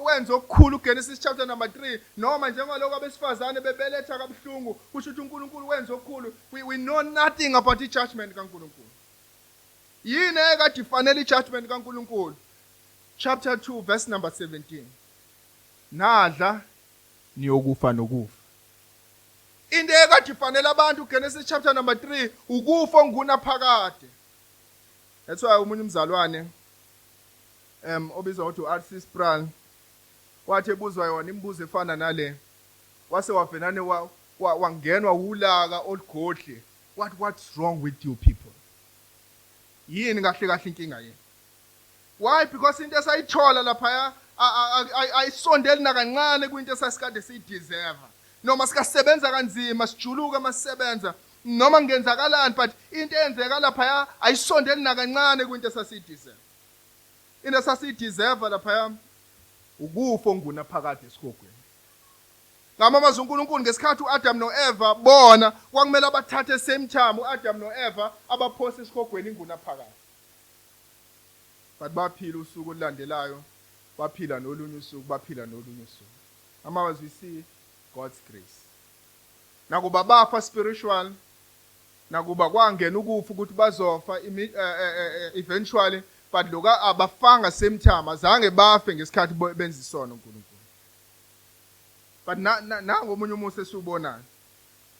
wenza okukhulu kuGenesis chapter number 3 noma njengaloko abesifazane bebeletha kabuhlungu kusho ukuthi uNkulunkulu wenza okukhulu. We know nothing about the judgment kaNkulunkulu. Yini ekade ifanele ijudgment kaNkulunkulu? Chapter 2 verse number 17. Nadla niyokufa nokufa. Into ekade ifanele abantu Genesis chapter number 3 ukufa ongunaphakade. That's why umunye umzalwane obizwa ukuthi uArcis Pral wathi ebuzwa yona imibuzo efana nale wase wavenane wangenwa ulaka olugodle. What's wrong with you people? Yini kahle kahle inkinga yini? Why? Because into esayithola lapha ayisondeli nakancane kwinto esasikade siyideserve. Noma sikasebenza kanzima sijuluka masisebenza noma ngenzakalani but into eyenzeka lapha ayisondeli nakancane kwinto esasiyideserve. Into esasiyideserve lapha ukufa ongunaphakade esikogweni. Ngamamazi uNkulunkulu ngesikhathi uAdam noEva bona kwakumele abathathe same time uAdam noEva abaphose esikogweni ingunaphakade. But baphila usuku olulandelayo baphila nolunye usuku baphila nolunye usuku. Amamazi we see God's grace. Nakuba bafa spiritual nakuba kwangena ukufa ukuthi bazofa eventually but loka abafanga same time azange bafe ngesikhathi benza isono uNkulunkulu. But nango omunye umusa esiubonayo.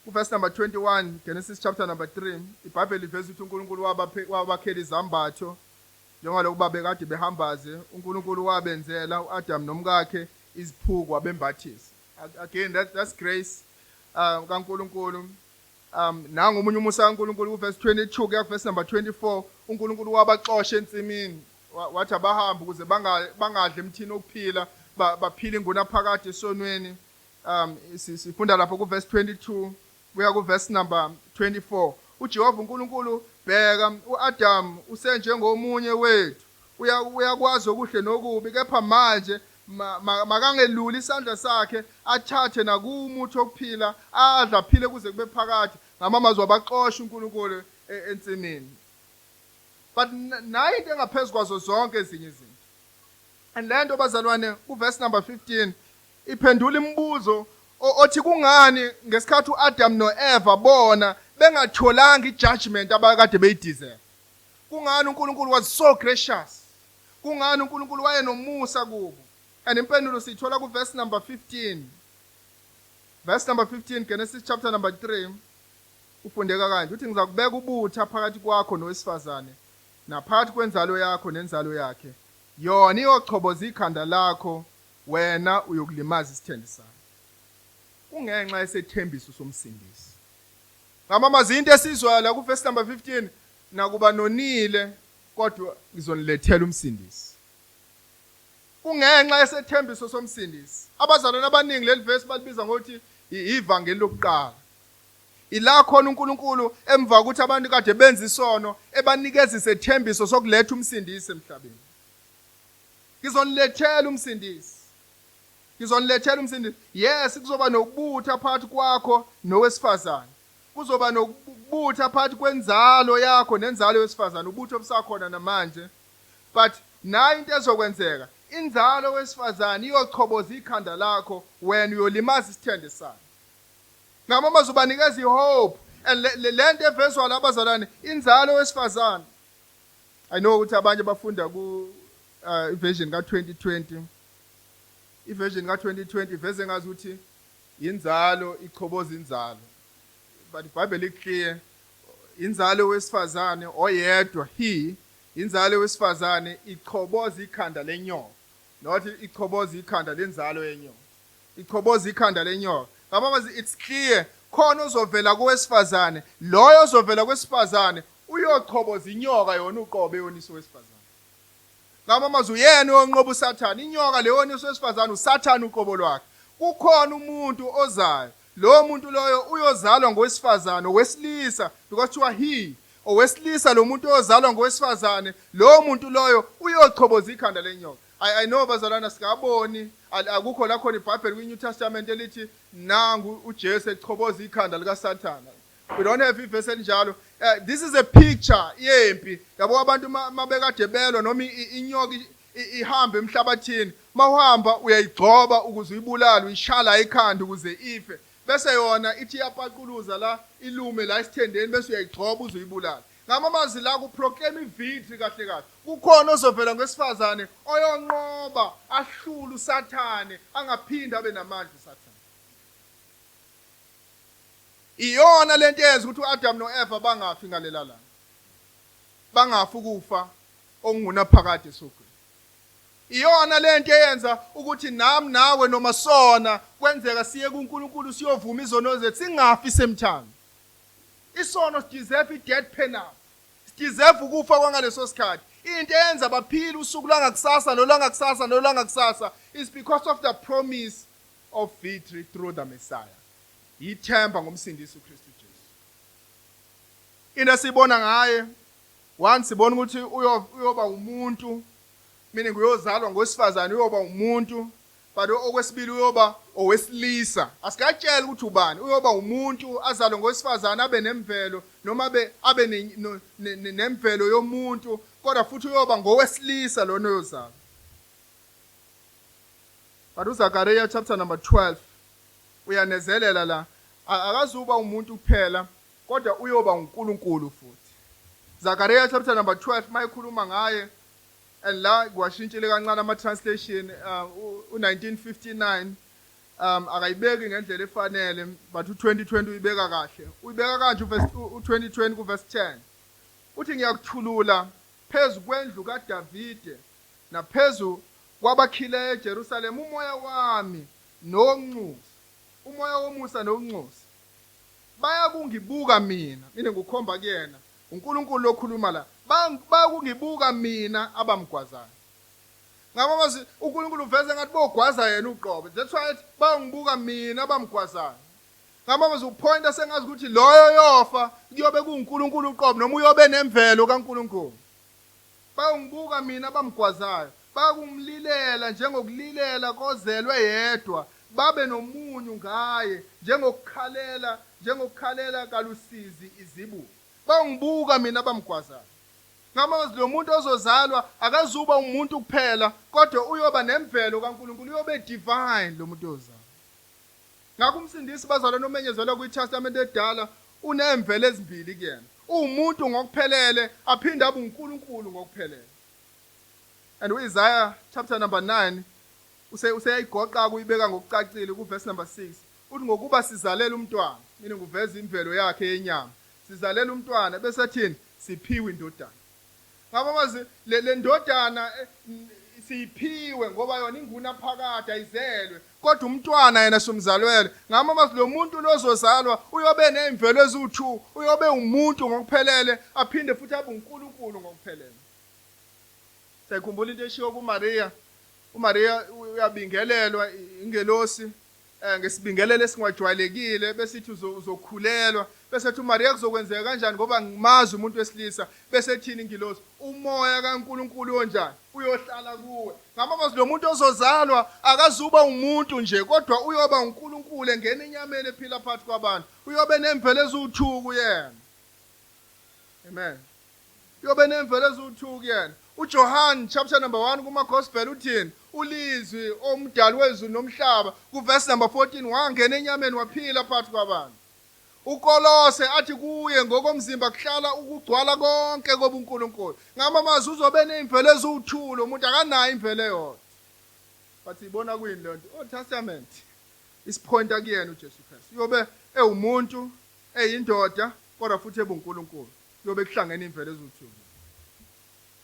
Ku verse number 21 Genesis chapter number 3 iBhayibheli iveza ukuthi uNkulunkulu wabakhela izambatho njengalokho babekade behambaze uNkulunkulu wabenzela uAdam nomkakhe iziphuku wabembathisa. Again that's grace kaNkulunkulu. Nango omunye umusa kaNkulunkulu ku verse 22 kuya verse number 24 uNkulunkulu wabaxosha ensimini wathi abahamba ukuze bangadle emthini okuphila baphila ingunaphakade esonweni. Sifunda lapho ku verse 22 kuya ku verse number 24 uJehova uNkulunkulu bheka uAdam usenjengomunye wethu uyakwazi okuhle nokubi kepha manje makangeluli isandla sakhe athathe nakumuthi okuphila adla aphile kuze kube phakade. Ngamamazwi abaxosha uNkulunkulu ensimini. But nayo into engaphezulu kwazo zonke ezinye izinto. And lento bazalwane ku verse number 15 iphendula imibuzo othi kungani ngesikhathi uAdam noEva bona bengatholanga ijudgment abakade beyideserve. Kungani uNkulunkulu was so gracious? Kungani uNkulunkulu wayenomusa kubo? And impendulo sithola ku verse number 15. Verse number 15, Genesis chapter number 3. Ufundeka kanje uthi ngizakubeka ubutha phakathi kwakho nowesifazane naphakathi kwenzalo yakho nenzalo yakhe. Yona iyochoboza ikhanda lakho, wena uyokulimaza isithende sakho. Kungenxa yesethembiso somsindisi. Ngamamazi into esizwayo la ku verse number 15, nakuba nonile kodwa ngizonilethela umsindisi. Kungenxa yesethembiso somsindisi. Abazalwane abaningi leli verse balibiza ngokuthi ivangeli lokuqala. Ila khona uNkulunkulu emva ukuthi abantu kade benza isono ebanikeza isethembiso sokuletha umsindisi emhlabeni. Ngizonilethela umsindisi. Ngizonilethela umsindisi. Yes, kuzoba nokubutha phakathi kwakho nowesifazane. Kuzoba nokubutha phakathi kwenzalo yakho nenzalo yowesifazane, ubutho obusakhona namanje. But nayo into ezokwenzeka, inzalo wesifazane iyochoboza ikhanda lakho, wena uyolimaza isithende sakho. Ngamama zobanikeza ihope, and lento evezwa labazalwane, inzalo wesifazane. I know ukuthi abanye bafunda ku version ka2020. Version ka2020 veze ngazi ukuthi inzalo ichoboza inzalo. But iBhayibheli iclear, inzalo wesifazane oyedwa inzalo wesifazane ichoboza ikhanda lenyoka. Not ichoboza ikhanda lenzalo yenyoka. Ichoboza ikhanda lenyoka. Ngamama it's clear, khona ozovela kowesifazane, loyo ozovela kwesifazane uyochoboza inyoka yona uqobe yoniso wesifazane. Ngamama uyena onqoba uSathane, inyoka leyoniso wesifazane uSathane uqobo lwakhe. Kukhona umuntu ozayo, lo muntu loyo uyozalwa ngowesifazane owesilisa, because kuthiwa owesilisa lo muntu ozalwa ngowesifazane, lo muntu loyo uyochoboza ikhanda lenyoka. I know bazalwana sikaboni akukho la khona iBhayibheli kwi New Testament elithi nangu uJesu echoboza ikhanda lika Sathane. We don't have iverse enjalo. This is a picture yempi yabo abantu mabekade belwa noma inyoka ihambe emhlabathini, mawuhamba uyayigcoba ukuze uyibulale, uyishala ikhanda ukuze ife, bese yona ithi yapaquluza la ilume la isithendeni bese uyayigcoba uze uyibulale. Ngamamazi la ku proclaim victory kahle kahle. Kukhona ozovela ngwesifazane oyonqoba ahlula uSathane, angaphinda abe namandla uSathane. Iyona lento yenza ukuthi uAdam noEva bangafi ngalela langa. Bangafi ukufa okunguna phakade esogwini. Iyona lento eyenza ukuthi nami nawe noma sona kwenzeka siye kuNkulunkulu siyovuma izono zethu singafi semthando. Isono sideserve i-death penalty. Sideserve ukufa kwangaleso sikhathi. Into eyenza baphila usuku langakusasa nolangakusasa nolangakusasa is because of the promise of victory through the Messiah. Ithemba ngomsindisi uKristu Jesu. Into sibona ngaye, once sibona ukuthi uyoba umuntu, meaning uyozalwa ngowesifazane uyoba umuntu, but okwesibili uyoba owesilisa. Asikatshela ukuthi ubani, uyoba umuntu azalwa ngowesifazane abe nemvelo noma abe nemvelo yomuntu, kodwa futhi uyoba ngowesilisa lona uyozalwa. But uZakhariya chapter number 12 uyanezelela la, akazuba umuntu kuphela kodwa uyoba uNkulunkulu futhi. Zakhariya chapter number 12 mayikhuluma ngaye, and la kwashintshile kancane ama translation u1959 akayibeki ngendlela efanele, but u2020 uyibeka kahle. Uyibeka kanje u2020 ku verse 10. Uthi ngiyakuthulula phezu kwendlu kaDavide naphezu kwabakhileyo eJerusalem umoya wami nonxusa, umoya womusa nonxusa. Bayakungibuka mina, mina ngukhomba kuyena uNkulunkulu lokhuluma la. Bayakungibuka mina abamgwazayo. Ngamazi uNkulunkulu uveze ngathi bogwaza yena uqobo. That's why bayangibuka mina abamgwazayo. Ngamazi upointa sengazi ukuthi loyo yofa kuyobe kuNkulunkulu uqobo noma uyobe nemvelo kaNkulunkulu. Bayangibuka mina abamgwazayo. Bakumlilela njengokulilela kozelwe yedwa, babe nomunyu ngaye njengokukhalela kalusizi izibu. Bangibuka mina abamgwazayo. Ngamazi lo muntu ozozalwa akazuba umuntu kuphela kodwa uyoba nemvelo kaNkulunkulu, uyobe divine lo muntu ozalwa. Ngakho umsindisi bazalwa nomenyezelwa kwiTestament edala unemvelo ezimbili kuyena. umuntu ngokuphelele aphinde abe uNkulunkulu ngokuphelele. And uIsaiah chapter number 9 useyayigoqa kuyibeka ngokucacile ku verse number 6. Uthi ngokuba sizalela umntwana, mina ngiveza imvelo yakhe yenyama. Sizalela umntwana bese thini siphiwe indodana. Ngaba mazi le ndodana siphiwe ngoba yona inguna phakade ayizelwe kodwa umntwana yena somzalwele. Ngama mazi lo muntu lozozalwa uyobe nezimvelo eziwu2, uyobe umuntu ngokuphelele aphinde futhi abe uNkulunkulu ngokuphelele. Sayikhumbula into eshiwo kuMaria. uMaria uyabingelelwa ingelosi ngesibingelelo esingwajwayelekile bese uzokhulelwa bese uMaria kuzokwenzeka kanjani ngoba ngimazi umuntu wesilisa bese thini ingilosi umoya kaNkulunkulu onjani uyohlala kuwe. Ngamazi lo muntu ozozalwa akazuba umuntu nje kodwa uyoba uNkulunkulu engena enyameni ephila phakathi kwabantu. Uyobe nemvelo eziwu2 kuyena. Amen. Uyobe nemvelo eziwu2 kuyena. uJohn chapter number 1 kuma gospel uthini ulizwi omdali wezulu nomhlaba ku verse number 14 wangena enyameni waphila phakathi kwabantu. uKolose athi kuye ngokomzimba kuhlala ukugcwala konke kobuNkulunkulu. Ngamamazi uzobe nezimvelo eziwu2 lo muntu akanayo imvelo eyodwa. But ibona kuyini lento Old Testament isipointa kuyena uJesu Kristu. Uyobe ewumuntu eyindoda kodwa futhi ebuNkulunkulu. Uyobe kuhlangene imvelo eziwu2.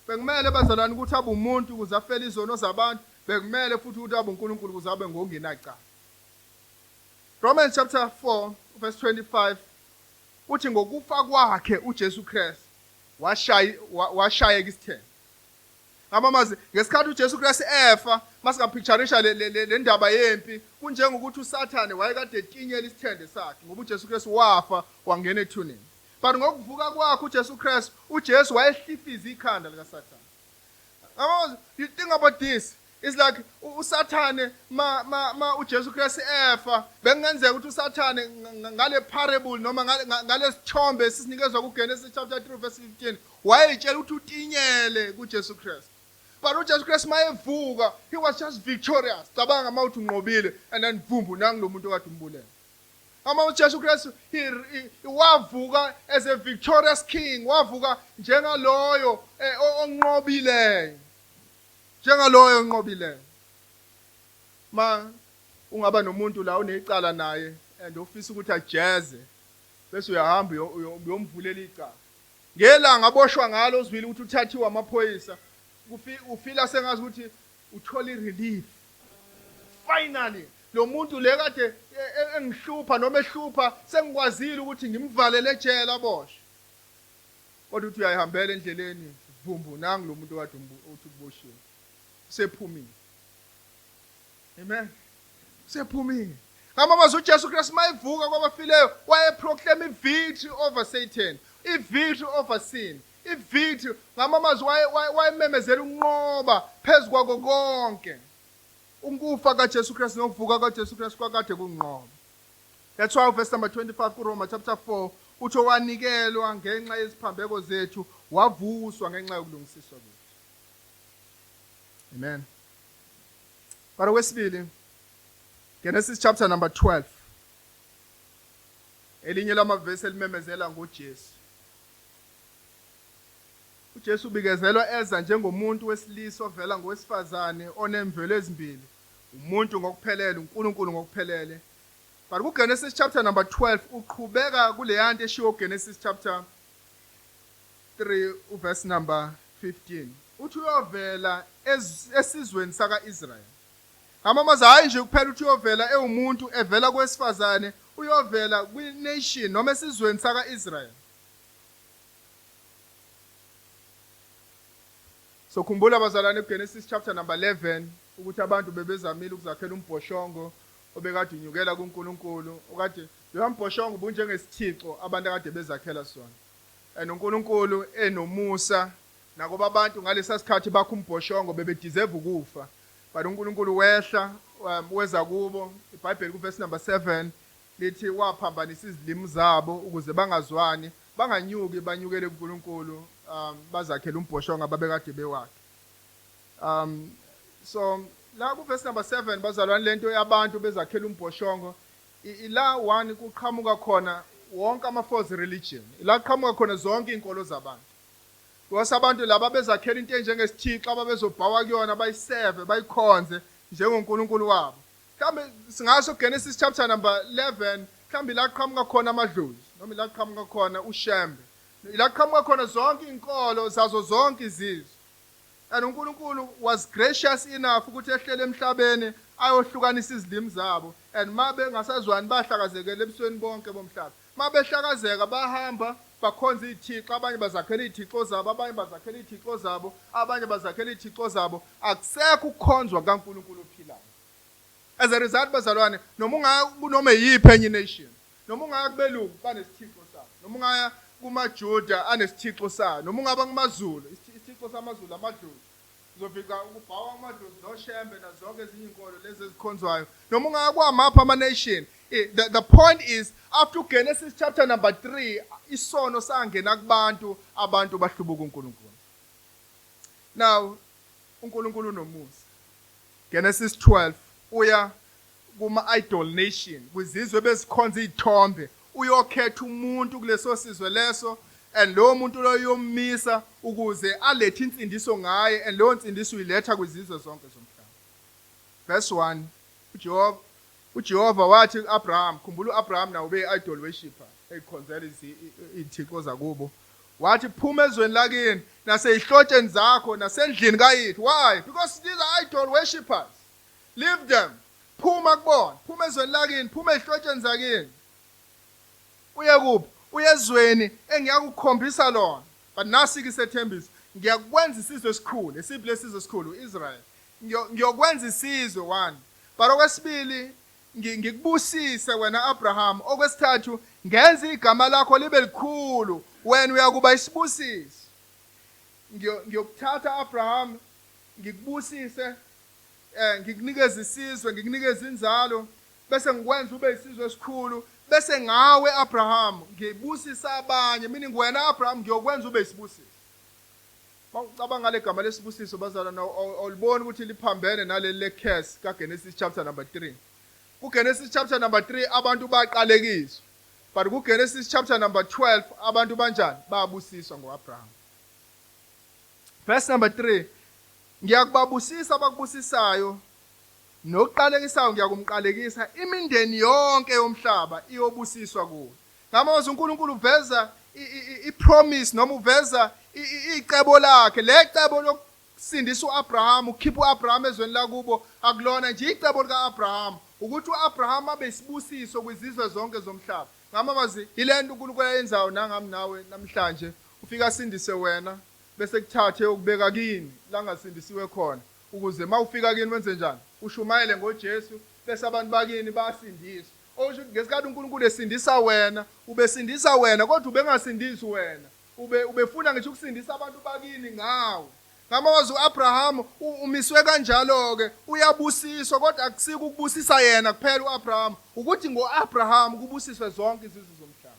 Bekumele bazalwane ukuthi abe umuntu ukuze afele izono zabantu, bekumele futhi ukuthi abe uNkulunkulu ukuze abe ngongenacala. Romans chapter 4 verse 25 uthi ngokufa kwakhe uJesu Kristu washayeka isithembu. Ngamamazi ngesikhathi uJesu Kristu efa masingapictureisha le ndaba yempi kunjengokuthi uSathane wayekade etinyela isithende sakhe ngoba uJesu Kristu wafa wangena ethuneni. But ngokuvuka kwakhe uJesu Kristu uJesu wayehlifiza ikhanda likaSathane. You think about this. It's like uSathane ma uJesu Kristu efa bekungenzeka ukuthi uSathane ngale parable noma ngale sithombe esinikezwe kuGenesis chapter 3 verse 15 wayetshela ukuthi utinyele kuJesu Kristu. But uJesu Kristu mayevuka he was just victorious. Cabanga mawuthi unqobile and then vumbu nangu lo muntu okade umbulela. uJesu Kristu wavuka as a victorious king, wavuka njengaloyo onqobileyo. Njengaloyo onqobileyo. Ma ungaba nomuntu la unecala naye and ofisa ukuthi ajeze bese uyahamba uyomvulela icala. Ngelanga aboshwa ngalo uzwile ukuthi uthathiwe amaphoyisa. Ufila sengazi ukuthi uthola relief. Finally lo muntu le kade engihlupha noma ehlupha sengikwazile ukuthi ngimvalele ejele aboshwe. Kodwa uthi uyayihambela endleleni vumbu nangu lo muntu okade uthi kuboshiwe. Sephumile. Amen. Sephumile. Ngamamazi uJesu Kristu mayivuka kwabafileyo wayeproclaim i-victory over Satan, i-victory over sin, i-victory. Ngamamazi wayememezela unqoba phezu kwako konke. Ukufa kaJesu Kristu nokuvuka kaJesu Kristu kwakade kunqoba. That's why verse number 25 kuRoma chapter 4 uthi wanikelwa ngenxa yeziphambeko zethu wavuswa ngenxa yokulungisiswa kwethu. Amen. But wesibili Genesis chapter number 12. Elinye lamavesi elimemezela ngoJesu. uJesu ubikezelwa eza njengomuntu wesilisa ovela ngowesifazane onemvelo ezimbili. Umuntu ngokuphelele, uNkulunkulu ngokuphelele. But kuGenesis chapter number 12 uqhubeka kule yanto eshiwo Genesis chapter 3 verse number 15. Uthi uyovela esizweni saka-Israyeli. Ngamamazi hayi nje kuphela uthi uyovela ewumuntu evela kwesifazane, uyovela kwi-nation noma esizweni saka-Israyeli. So khumbula bazalwane kuGenesis chapter number 11 ukuthi abantu bebezamile ukuzakhela umbhoshongo obekade unyukela kuNkulunkulu. Okade lo mbhoshongo ubunjengesithixo abantu akade bezakhela sona. And uNkulunkulu enomusa nakuba abantu ngalesa sikhathi bakho umbhoshongo bebedeserve ukufa. But uNkulunkulu wehla weza kubo. iBhayibheli ku verse number 7 lithi waphambanisa izilimi zabo ukuze bangazwani, banganyuki banyukele kuNkulunkulu bazakhela umbhoshongo ababekade bewakhe. So la ku verse number 7 bazalwane lento yabantu bezakhela umbhoshongo ila one kuqhamuka khona wonke ama-false religion. La qhamuka khona zonke iy'nkolo zabantu. Because abantu laba bezakhela into enjengesithixo ababezobhawa kuyona bayiseve bayikhonze njengonkulunkulu wabo. Mhlawumbe singasho Genesis chapter number 11, mhlawumbe la qhamuka khona amadlozi noma la qhamuka khona uShembe. La qhamuka khona zonke iy'nkolo zazo zonke izizwe. And uNkulunkulu was gracious enough ukuthi ehlele emhlabeni ayohlukanisa izilimi zabo, and mabe ngasazwani bahlakazekela ebusweni bonke bomhlaba. Mabe hlakazeka bahamba bakhonza izithixo, abanye bazakhela izithixo zabo, abanye bazakhela izithixo zabo, abanye bazakhela izithixo zabo. Akusekho ukukhonzwa kaNkulunkulu ophilayo. As a result bazalwane, noma ungaya yiphi enye nation, noma ungaya kubelungu banesithixo sabo, noma ungaya kumaJuda anesithixo sabo, noma ungaba kumaZulu isithixo samaZulu amadlozi, uzofika ukubhawa amadlozi noShembe nazonke ezinye inkolo lezi ezikhonzwayo, noma ungaya kwamapha ama-nation. The point is, after Genesis chapter number 3, isono sangena kubantu, abantu bahlubuka uNkulunkulu. Now uNkulunkulu nomusa. Genesis 12 uya kuma-idol nation, kwizizwe bezikhonza izithombe, uyokhetha umuntu kuleso sizwe leso, and lowo muntu lo uyomisa ukuze alethe insindiso ngaye, and leyo nsindiso uyiletha kwizizwe zonke zomhlaba. Verse 1, uJehova wathi ku-Abraham, khumbula u-Abraham nawo ube-idol worshipper, eyikhonzela izithixo zakubo. Wathi phuma ezweni lakini naseyihlotsheni zakho nasendlini kayithu. Why? Because these are idol worshippers. Leave them. Phuma kubona, phuma ezweni lakini, phuma ezihlotsheni zakini. Uye kuphi? Uye ezweni engiyakukhombisa lona. But nasi-ke isethembiso, ngiyakwenza isizwe esikhulu. Esiphi lesizwe esikhulu? Israel. Ngiyokwenza isizwe, 1. But okwesibili, ngikubusise wena Abraham. Okwesithathu, ngenza igama lakho libe likhulu, wena uyakuba isibusisi. Ngiyokuthatha Abraham, ngikubusise, ngikunikeza isizwe, ngikunikeza inzalo, bese ngikwenza ube isizwe esikhulu, bese ngawe Abraham ngibusisa abanye, meaning wena Abraham ngiyokwenza ube isibusisi. Mawucabanga ngale gama lesibusiso bazalwana, awuliboni ukuthi liphambene naleli le-curse kaGenesis chapter number 3. KuGenesis chapter number 3 abantu baqalekiswa, but kuGenesis chapter number 12 abantu banjani? Babusiswa ngo-Abraham. Verse number 3, ngiyakubabusisa abakubusisayo, nokuqalekisayo ngiyakumqalekisa, imindeni yonke yomhlaba iyobusiswa kuwe. Ngamazwi uNkulunkulu uveza i-promise noma uveza icebo lakhe. Le cebo lokusindisa u-Abraham, ukhipha u-Abraham ezweni lakubo, akulona nje icebo lika-Abraham ukuthi u-Abraham abe isibusiso kwizizwe zonke zomhlaba. Ngamazi ile nto uNkulunkulu ayenzayo nangami nawe namhlanje, ufika asindise wena bese kuthathe ukubeka kini la ngasindisiwe khona, ukuze mawufika kini wenze njani? Ushumayele ngoJesu bese abantu bakini basindiswa. Osho ngesikhathi uNkulunkulu esindisa wena, ubesindisa wena kodwa ubengasindisi wena, ubefuna ngisho ukusindisa abantu bakini ngawe. Ngamazi uAbraham umiswe kanjalo-ke, uyabusiswa kodwa akusiko ukubusisa yena kuphela uAbraham, ukuthi ngo-Abraham kubusiswe zonke izizwe zomhlaba.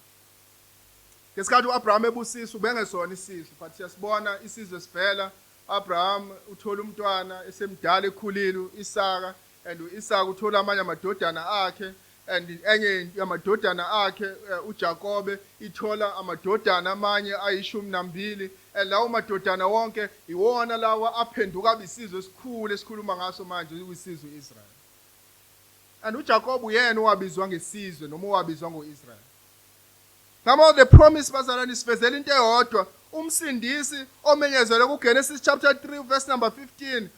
Ngesikhathi uAbraham ebusiswa ubengesona isizwe, but siyasibona isizwe sivela. Abraham uthola umntwana esemdala ekhulile, Isaka, and uIsaka uthola amanye amadodana akhe, and enye yamadodana akhe uJakobe ithola amadodana amanye ayi12, and lawo madodana wonke iwona lawa aphenduka isizwe esikhulu esikhuluma ngaso manje uyisizwe Israel. And uJakobe uyena owabizwa ngesizwe noma owabizwa ngoIsrael. Now the promise bazalwane sivezela into eyodwa, umsindisi omenyezelwe kuGenesis chapter 3 verse number 15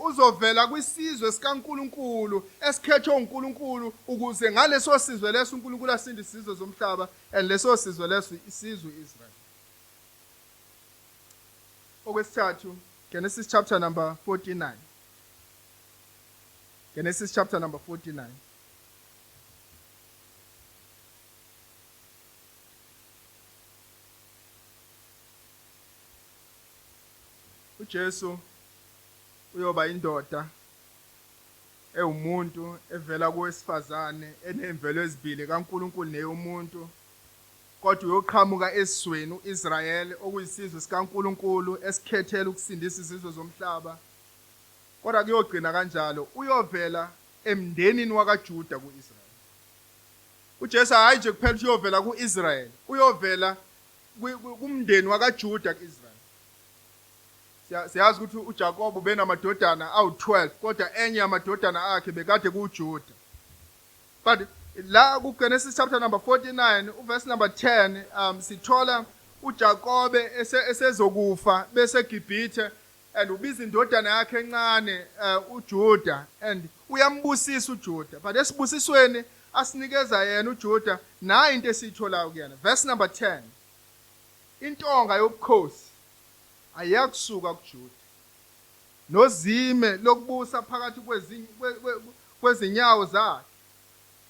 uzovela kwisizwe sikaNkulunkulu esikhethwe uNkulunkulu, ukuze ngaleso sizwe leso uNkulunkulu asindise izizwe zomhlaba, and leso sizwe leso isizwe Israel. Okwesithathu, Genesis chapter number 49. Genesis chapter number 49. uJesu uyoba indoda ewumuntu evela kowesifazane enemvelo ezibili kaNkulunkulu neyomuntu, kodwa uyoqhamuka esizweni uIsrayeli okuyisizwe sikaNkulunkulu esikhethela ukusindisa izizwe zomhlaba. Kodwa kuyogcina kanjalo uyovela emndenini wakaJuda kuIsrael. uJesu hayi nje kuphela uyovela kuIsrael, uyovela kumndeni wakaJuda kuIsrael. Siyazi ukuthi uJakob ubenamadodana awu-12 kodwa enye yamadodana akhe bekade kuJuda. But la kuGenesis chapter number 49 uverse number 10 sithola uJakobe esezokufa bese eGibhithe and ubiza indodana yakhe encane uJuda and uyambusisa uJuda. But esibusisweni asinikeza yena uJuda nayo into esiyitholayo kuyena. Verse number 10. Intonga yobukhosi ayakusuka kuJuda. Nozime lokubusa phakathi kwezinyawo zakhe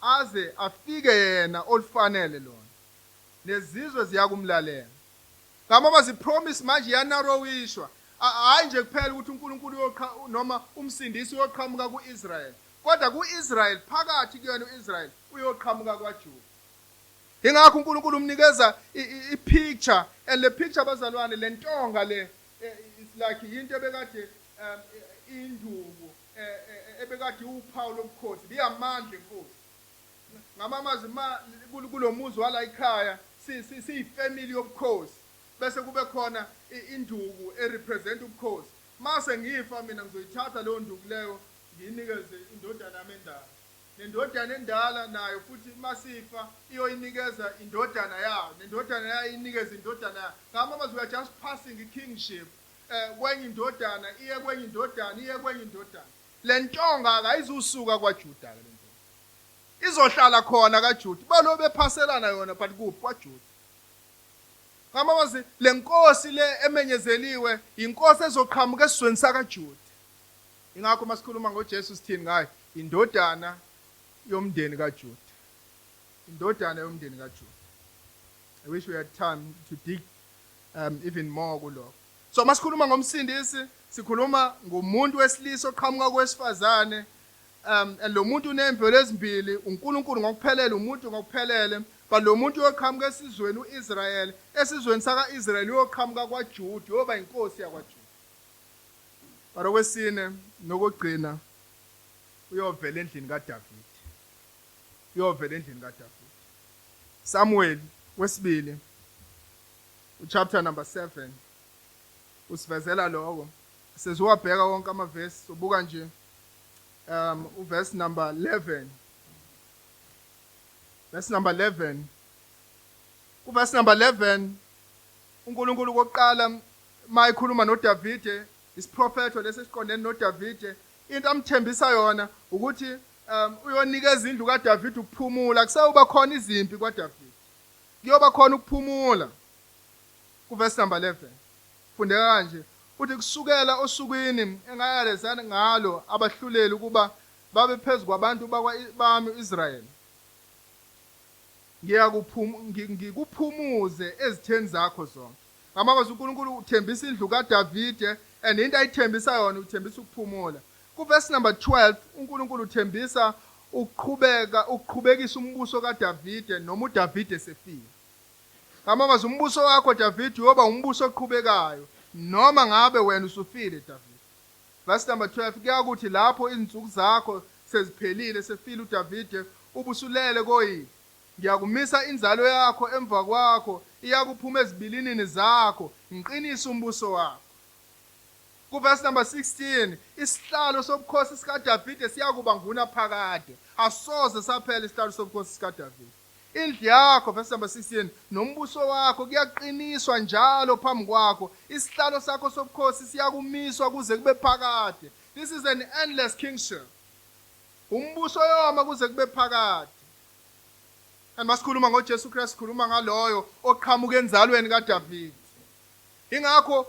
aze afike yena olufanele lona. Nezizwe ziyakumlalela. Ngama zipromise manje yanarrowishwa. Hayi nje kuphela ukuthi uNkulunkulu noma umsindisi uyoqhamuka kuIsrael. Kodwa kuIsrael phakathi kuyena uIsrael uyoqhamuka kwaJuda. Ingakho uNkulunkulu umnikeza ipicture and le picture bazalwane lentonga le is like into ebekade induku ebekade uphawu lobukhosi liyamandla enkosi. Ngamamazi kulomuzi wala ekhaya siyifamily yobukhosi bese kube khona induku erepresent ubukhosi. Mase ngifa mina ngizoyithatha leyo nduku leyo ngiyinikeze indodana yami endala. Nendodana endala nayo futhi masifa iyoyinikeza indodana yayo, nendodana yayo inikeza indodana yayo. Ngamamazi we are just passing ikingship kwenye indodana iye kwenye indodana iye kwenye indodana. Lentonga akayizusuka kwaJuda le ntonga. Izohlala khona kaJuda. Balobe phaselana yona but kuphi kwaJuda. Ngamamazi lenkosi le emenyezeliwe inkosi ezoqhamuka esizweni sakaJuda. Ingakho masikhuluma ngoJesu sithini ngaye? Indodana yomndeni kaJuda. Indodana yomndeni kaJuda. I wish we had time to dig even more kulokho. So masikhuluma ngomsindisi, sikhuluma ngomuntu wesilisa oqhamuka kwesifazane and lo muntu unemvelo ezimbili, uNkulunkulu ngokuphelele, umuntu ngokuphelele, but lo muntu uyoqhamuka esizweni uIsrael, esizweni sakaIsrael uyoqhamuka kwaJuda, yoba inkosi yakwaJuda. But okwesine nokugcina uyovela endlini kaDavid. Uyovela endlini kaDavid. Samuel wesibili chapter number 7 usivezela lokho. Seziwabheka wonke amavesi sobuka nje uverse number 11. Verse number 11. Uverse number 11 uNkulunkulu kokuqala mayikhuluma noDavide, isiprophetho lesesiqondene noDavide, into amthembisa yona ukuthi uyonikeza indlu kaDavide ukuphumula. Kusawuba khona izimpi kwaDavide. Kuyoba khona ukuphumula. Kuverse number 11. Fundeka kanje. Uthi kusukela osukwini engayalezana ngalo abahluleli ukuba babe phezulu kwabantu bami uIsrael. Ngikuphumuze ezitheni zakho zonke. Ngamamazi uNkulunkulu uthembisa indlu kaDavide and into ayithembisa yona uthembisa ukuphumula. Kuverse number 12 uNkulunkulu uthembisa ukuqhubekisa umbuso kaDavide noma uDavide esefile. Ngamamazi umbuso wakho Davide uyoba umbuso oqhubekayo noma ngabe wena usufile Davide. Verse number 12 kuyakuthi lapho izinsuku zakho seziphelile sefile uDavide ubusulele koyini. Ngiyakumisa inzalo yakho emva kwakho iyakuphuma ezibilinini zakho ngiqinisa umbuso wakho. Kuverse number 16 isihlalo sobukhosi sikaDavide siyakuba ngunaphakade. Asoze saphela isihlalo sobukhosi sikaDavide. Indlu yakho verse number 16 nombuso wakho kuyaqiniswa njalo phambi kwakho. Isihlalo sakho sobukhosi siyakumiswa kuze kube phakade. This is an endless kingship. Umbuso yoma kuze kube phakade. And masikhuluma ngoJesu Kristu sikhuluma ngaloyo oqhamuka enzalweni kaDavide. Ingakho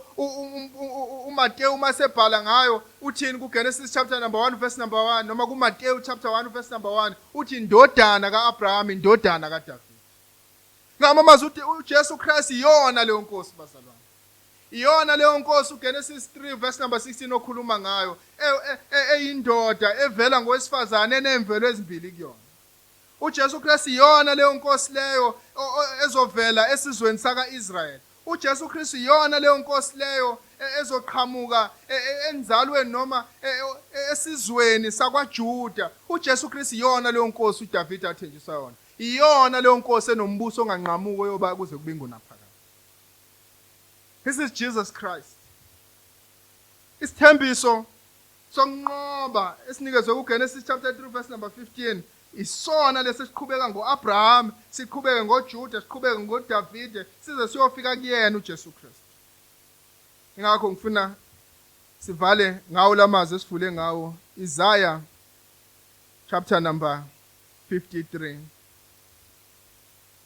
uMateyu masebhala ngayo uthini kuGenesis chapter number 1 verse number 1 noma kuMateyu chapter 1 verse number 1 uthi indodana kaAbraham indodana kaDavide. Ngamamazi uthi uJesu Kristu iyona leyo nkosi bazalwane. Iyona leyo nkosi uGenesis 3 verse number 16 okhuluma ngayo eyindoda evela ngowesifazane enemvelo ezimbili kuyona. uJesu Kristu iyona leyo nkosi leyo ezovela esizweni sakaIsrael. uJesu Kristu iyona leyo nkosi leyo ezoqhamuka enzalweni noma esizweni sakwaJuda. uJesu Kristu iyona leyo nkosi uDavide athenjiswa yona. iyona leyo nkosi enombuso onganqamuko yoba kuze kube ingunaphakade. This is Jesus Christ. Isithembiso sonqoba esinikezwe kuGenesis chapter 3 verse number 15 isona lesesiqhubeka ngoAbraham, siqhubeke ngoJuda, siqhubeke ngoDavid size siyofika kuyena uJesu Kristu. Ingakho ngifuna sivale ngawo lamazwi esivule ngawo Isaiah chapter number 53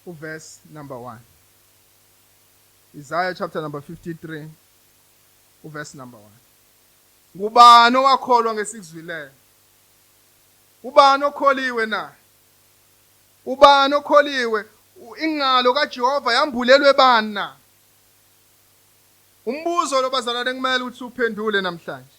verse number 1. Isaiah chapter number 53 verse number 1. Ngubani owakholwa ngesikuzwileyo? Ubani okholiwe na? Ubani okholiwe? Ingalo kaJehova yambulelwe bani na? Umbuzo lo bazalwane kumele ukuthi uphendule namhlanje.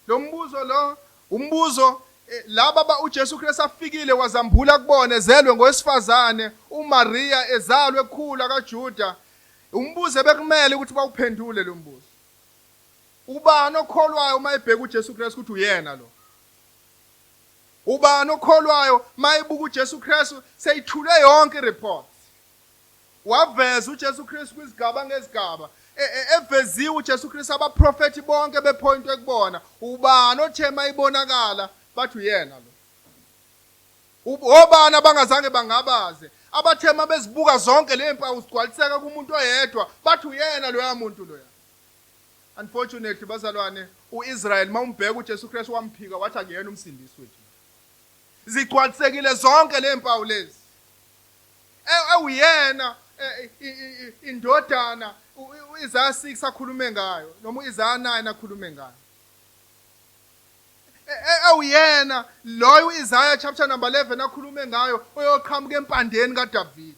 Lo mbuzo lo, umbuzo laba uJesu Kristu afikile wazambula kubona ezelwe ngowesifazane, uMaria ezalwe ekhula kaJuda. Umbuzo bekumele ukuthi bawuphendule lo mbuzo. Ubani okholwayo uma ebheka uJesu Kristu ukuthi uyena lo? Ubani okholwayo mayibuka uJesu Kristu seyithule yonke report. Waveza uJesu Kristu kwizigaba ngezigaba. Eveziwe uJesu Kristu abaprofeti bonke bepointwe kubona. Ubani othe mayibonakala bathi uyena lo? Obani abangazange bangabaze abathema bezibuka zonke lempawu sigcwaliseka kumuntu oyedwa bathi uyena loya muntu loya. Unfortunately bazalwane uIsrael mawumbheka uJesu Kristu wamphika wathi akuyena umsindisi wethu. Zigcwalisekile zonke lempawu lezi. Uyena indodana uIsaiah 6 akhulume ngayo noma uIsaiah 9 akhulume ngayo. Uyena loyo uIsaiah chapter number 11 akhulume ngayo oyoqhamuka empandeni kaDavid.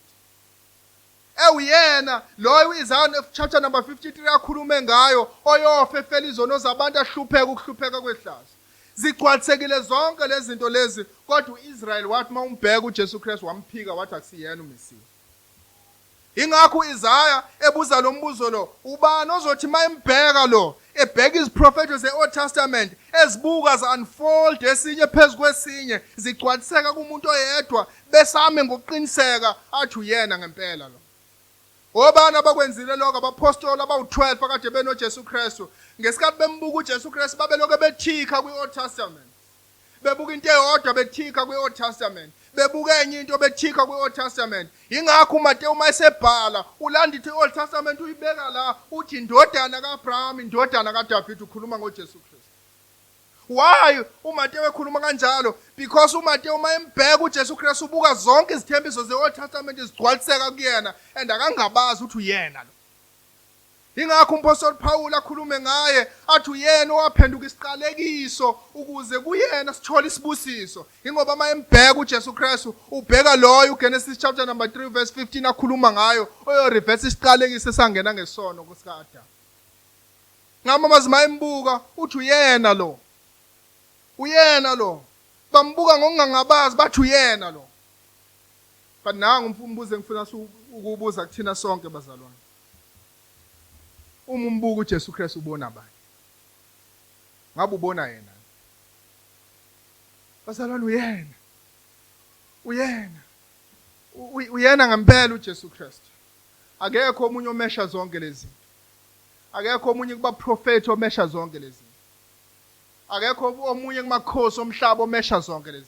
Uyena loyo uIsaiah chapter number 53 akhulume ngayo oyofa efela izono zabantu ahlupheka ukuhlupheka kwehlazo. Zigcwalisekile zonke lezi zinto lezi kodwa uIsrael wathi mawumbheka uJesu Kristu wamphika wathi akusiyena uMesiya. Ingakho uIsaiah ebuza lo mbuzo lo, ubani ozothi mayimbheka lo ebheka iziprofethi ze-Old Testament ezibuka za-unfold esinye phezu kwesinye zigcwaliseka kumuntu oyedwa besame ngokuqiniseka athi uyena ngempela lo. Obani abakwenzile lokho abapostoli abawu-12 akade benoJesu Kristu ngesikhathi bembuka uJesu Kristu babeloke bethika kwi-Old Testament. Bebuka into eyodwa bethika kwi-Old Testament. Bebuka enye into bethika kwi-Old Testament. Ingakho uMateyu uma esebhala ulandithe i-Old Testament uyibeka la uthi indodana kaAbraham, indodana kaDavid ukhuluma ngoJesu Kristu. Why uMateyu ekhuluma kanjalo? Because uMateyu uma embheka uJesu Kristu ubuka zonke izithembiso ze-Old Testament zigcwaliseka kuyena and akangabazi ukuthi uyena lo. Ingakho umpostoli Paul akhulume ngaye athi uyena owaphenduka isiqalekiso ukuze kuyena sithole isibusiso. Ingoba uma embheka uJesu Kristu ubheka loyo uGenesis chapter number 3 verse 15 akhuluma ngayo oyo reverse isiqalekiso esangena ngesono kusika-Adam. Ngama mazima embuka uthi uyena lo. Uyena lo. Bambuka ngokungangabazi bathi uyena lo. But nangu umbuzo engifuna ukubuza kuthina sonke bazalwane. Uma umbuka uJesu Kristu ubona bani? Ngabe ubona yena? Bazalwane uyena. Uyena. Uyena ngempela uJesu Kristu. Akekho omunye omesha zonke lezi. Akekho omunye kuba prophet omesha zonke lezi. Akekho omunye kumakhosi omhlaba omesha zonke lezi.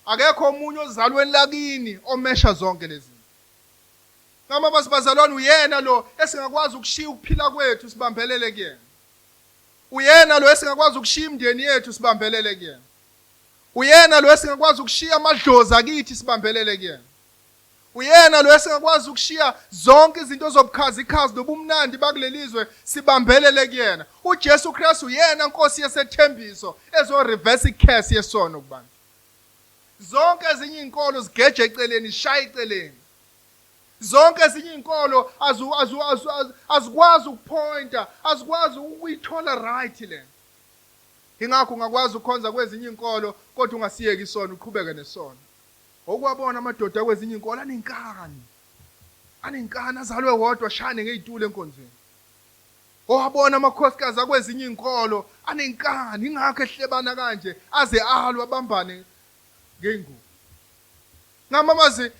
Akekho omunye ozalweni lakini omesha zonke lezi. Ngama basibazalwane uyena lo esingakwazi ukushiya ukuphila kwethu sibambelele kuyena. Uyena lo esingakwazi ukushiya imndeni yethu sibambelele kuyena. Uyena lo esingakwazi ukushiya amadlozi akithi sibambelele kuyena. Uyena lo esingakwazi ukushiya zonke izinto zobukhazi ikhazi nobumnandi bakulelizwe sibambelele kuyena. uJesu Kristu uyena Nkosi yesethembiso ezo reverse curse yesono kubantu. Zonke ezinye izinkolo zigeje eceleni shaya eceleni. Zonke ezinye izinkolo azikwazi ukupointa, azikwazi ukuyithola right le. Ingakho ungakwazi ukukhonza kwezinye izinkolo kodwa ungasiyeki isono uqhubeke nesono. Okwabona amadoda kwezinye izinkolo anenkani azalwe wodwa shane ngezitulo enkonzweni. Owabona amakhosikazi akwezinye izinkolo anenkani ingakho ehlebana kanje aze alwa bambane ngengubo. ngamamazi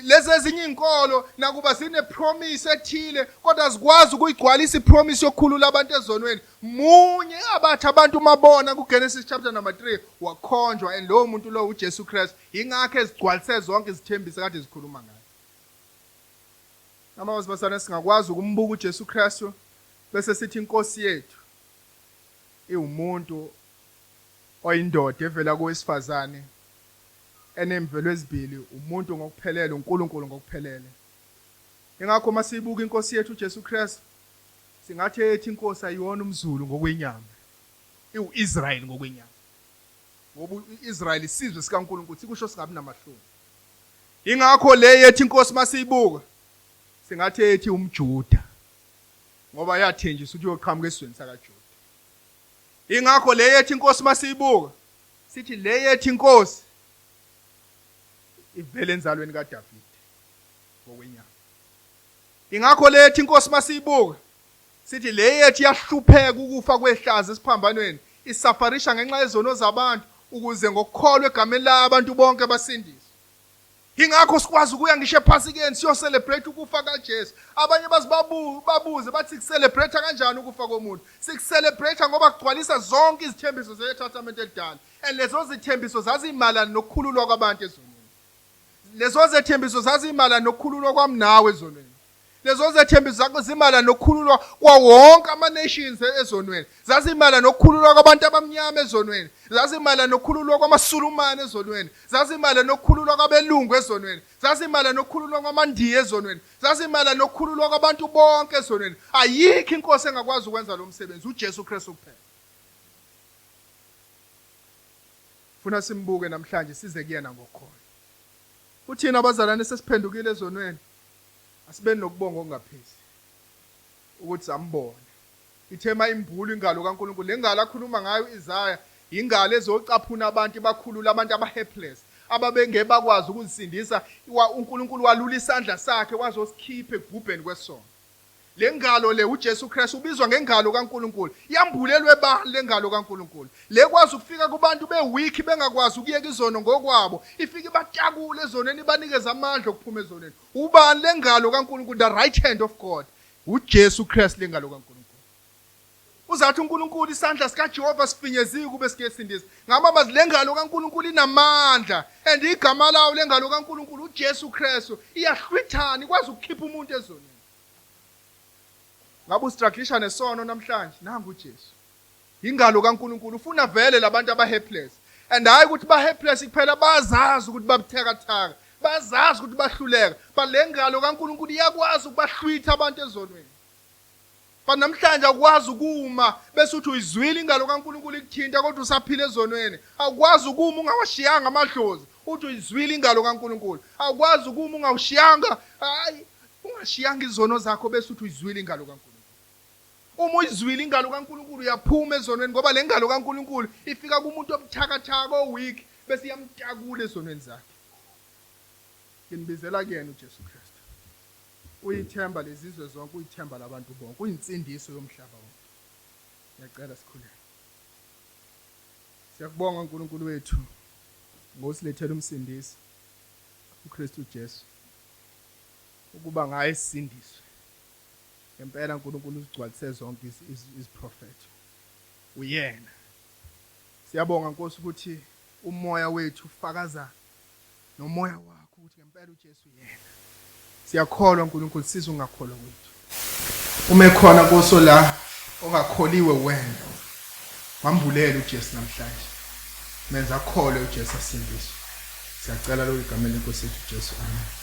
lezi ezinye inkolo nakuba zine promise ethile kodwa azikwazi ukuyigcwalisa ipromise yokukhulula abantu ezonweni. Munye abathi abantu mabona kuGenesis chapter number 3 wakhonjwa, and lowo muntu lo uJesu Christ. Ingakho ezigcwalise zonke izithembiso kade zikhuluma ngayo. Ngamamazi basana singakwazi ukumbuka uJesu Christ bese sithi inkosi yethu iwumuntu oyindoda evela kowesifazane enemvelo ezibili, umuntu ngokuphelele, uNkulunkulu ngokuphelele. Ingakho masibuka inkosi yethu uJesu Christ singathi ethi inkosi ayona umZulu ngokwenyama, iuIsrael ngokwenyama. Ngoba uIsrael isizwe sikaNkulunkulu sikusho singabi namahloni. Ingakho le yethi inkosi masiyibuka singathi ethi umJuda, ngoba yathenjiswa ukuthi uyoqhamuka esizweni sakaJuda. Ingakho le yethi inkosi masiyibuka sithi le yethi inkosi ivele enzalweni kaDavid ngokwenyama. Ingakho le yethi inkosi masiyibuka sithi le yethi yahlupheka ukufa kwehlazo esiphambanweni, isafarisha ngenxa yezono zabantu ukuze ngokukholwa egameni labantu bonke basindiswe. Ingakho sikwazi ukuya ngisho ePhasikeni siyo celebrate ukufa kaJesu. Abanye babuze bathi celebrate kanjani ukufa komuntu? Celebrate ngoba kugcwalisa zonke izithembiso zeTestament elidala. And lezo zithembiso zazimalana nokukhululwa kwabantu ezonweni. Lezo zethembiso zazimalana nokukhululwa kwami nawe ezonweni. Lezo zethembiso zakho zimalana nokukhululwa kwawonke ama-nations ezonweni. Zazimalana nokukhululwa kwabantu abamnyama ezonweni. Zazimalana nokukhululwa kwamaSulumane ezonweni. Zazimalana nokukhululwa kwabelungu ezonweni. Zazimalana nokukhululwa kwamaNdiya ezonweni. Zazimalana nokukhululwa kwabantu bonke ezonweni. Ayikho inkosi engakwazi ukwenza lo msebenzi, uJesu Kristu kuphela. Funa simbuke namhlanje size kuyena ngokhona. Uthina abazalwane sesiphendukile ezonweni. Asibeni nokubonga okungaphezi ukuthi sambone. Ithema imbulu ingalo kaNkulunkulu, le ngalo akhuluma ngayo Isaiah, ingalo ezocaphuna abantu bakhulula abantu abahelpless, ababenge bakwazi ukuzisindisa. uNkulunkulu walula isandla sakhe wazosikhipha egubheni kwesono. Le ngalo le uJesu Christ ubizwa ngengalo kaNkulunkulu. Yambulelwe bani le ngalo kaNkulunkulu? Le kwazi ukufika kubantu beweak bengakwazi ukuyeka izono ngokwabo. Ifike ibatakule ezoneni ibanikeza amandla okuphuma ezoneni. Ubani le ngalo kaNkulunkulu? The right hand of God. uJesu Christ le ngalo kaNkulunkulu. Uzathi uNkulunkulu isandla sikaJehova sifinyeziwe kube sikesindisa. Ngamabazi le ngalo kaNkulunkulu inamandla, and igama lawo le ngalo kaNkulunkulu uJesu Christ iyahlwithana ikwazi ukukhipha umuntu ezoneni. Ngabe ustrugglisha nesono namhlanje? Nangu uJesu. Ingalo kaNkulunkulu ufuna vele labantu abahelpless. And hayi ukuthi bahelpless kuphela, bazazi ukuthi babuthakathaka, bazazi ukuthi bahluleka. But le ngalo kaNkulunkulu iyakwazi ukubahlwitha abantu ezonweni. But namhlanje akwazi ukuma bese uthi uyizwile ingalo kaNkulunkulu ikuthinta kodwa usaphila ezonweni. Akwazi ukuma ungawashiyanga amadlozi, uthi uyizwile ingalo kaNkulunkulu. Akwazi ukuma ungawushiyanga, hayi ungashiyanga izono zakho bese uthi uyizwile ingalo kaNkulunkulu. Uma uyizwile ingalo kaNkulunkulu uyaphuma ezonweni, ngoba le ngalo kaNkulunkulu ifika kumuntu obuthakathaka oweak bese iyamtakula ezonweni zakhe. Nginibizela kuyena uJesu Kristu. Uyithemba lezizwe zonke, uyithemba labantu bonke, uyinsindiso yomhlaba wonke. Ngiyacela sikhuleke. Siyakubonga uNkulunkulu wethu ngosilethela umsindisi uKristu Jesu, ukuba ngaye sindiswe. Ngempela uNkulunkulu uzigcwalise zonke iziprofethi. Uyena. Siyabonga Nkosi ukuthi umoya wethu ufakaza nomoya wakho ukuthi ngempela uJesu uyena. Siyakholwa uNkulunkulu, siza ungakholwa wethu. Uma ekhona Nkosi la ongakholiwe wena, mambulele uJesu namhlanje. Menza akholwe uJesu asindiswe. Siyacela lo igama lenkosi yethu Jesu. Amen.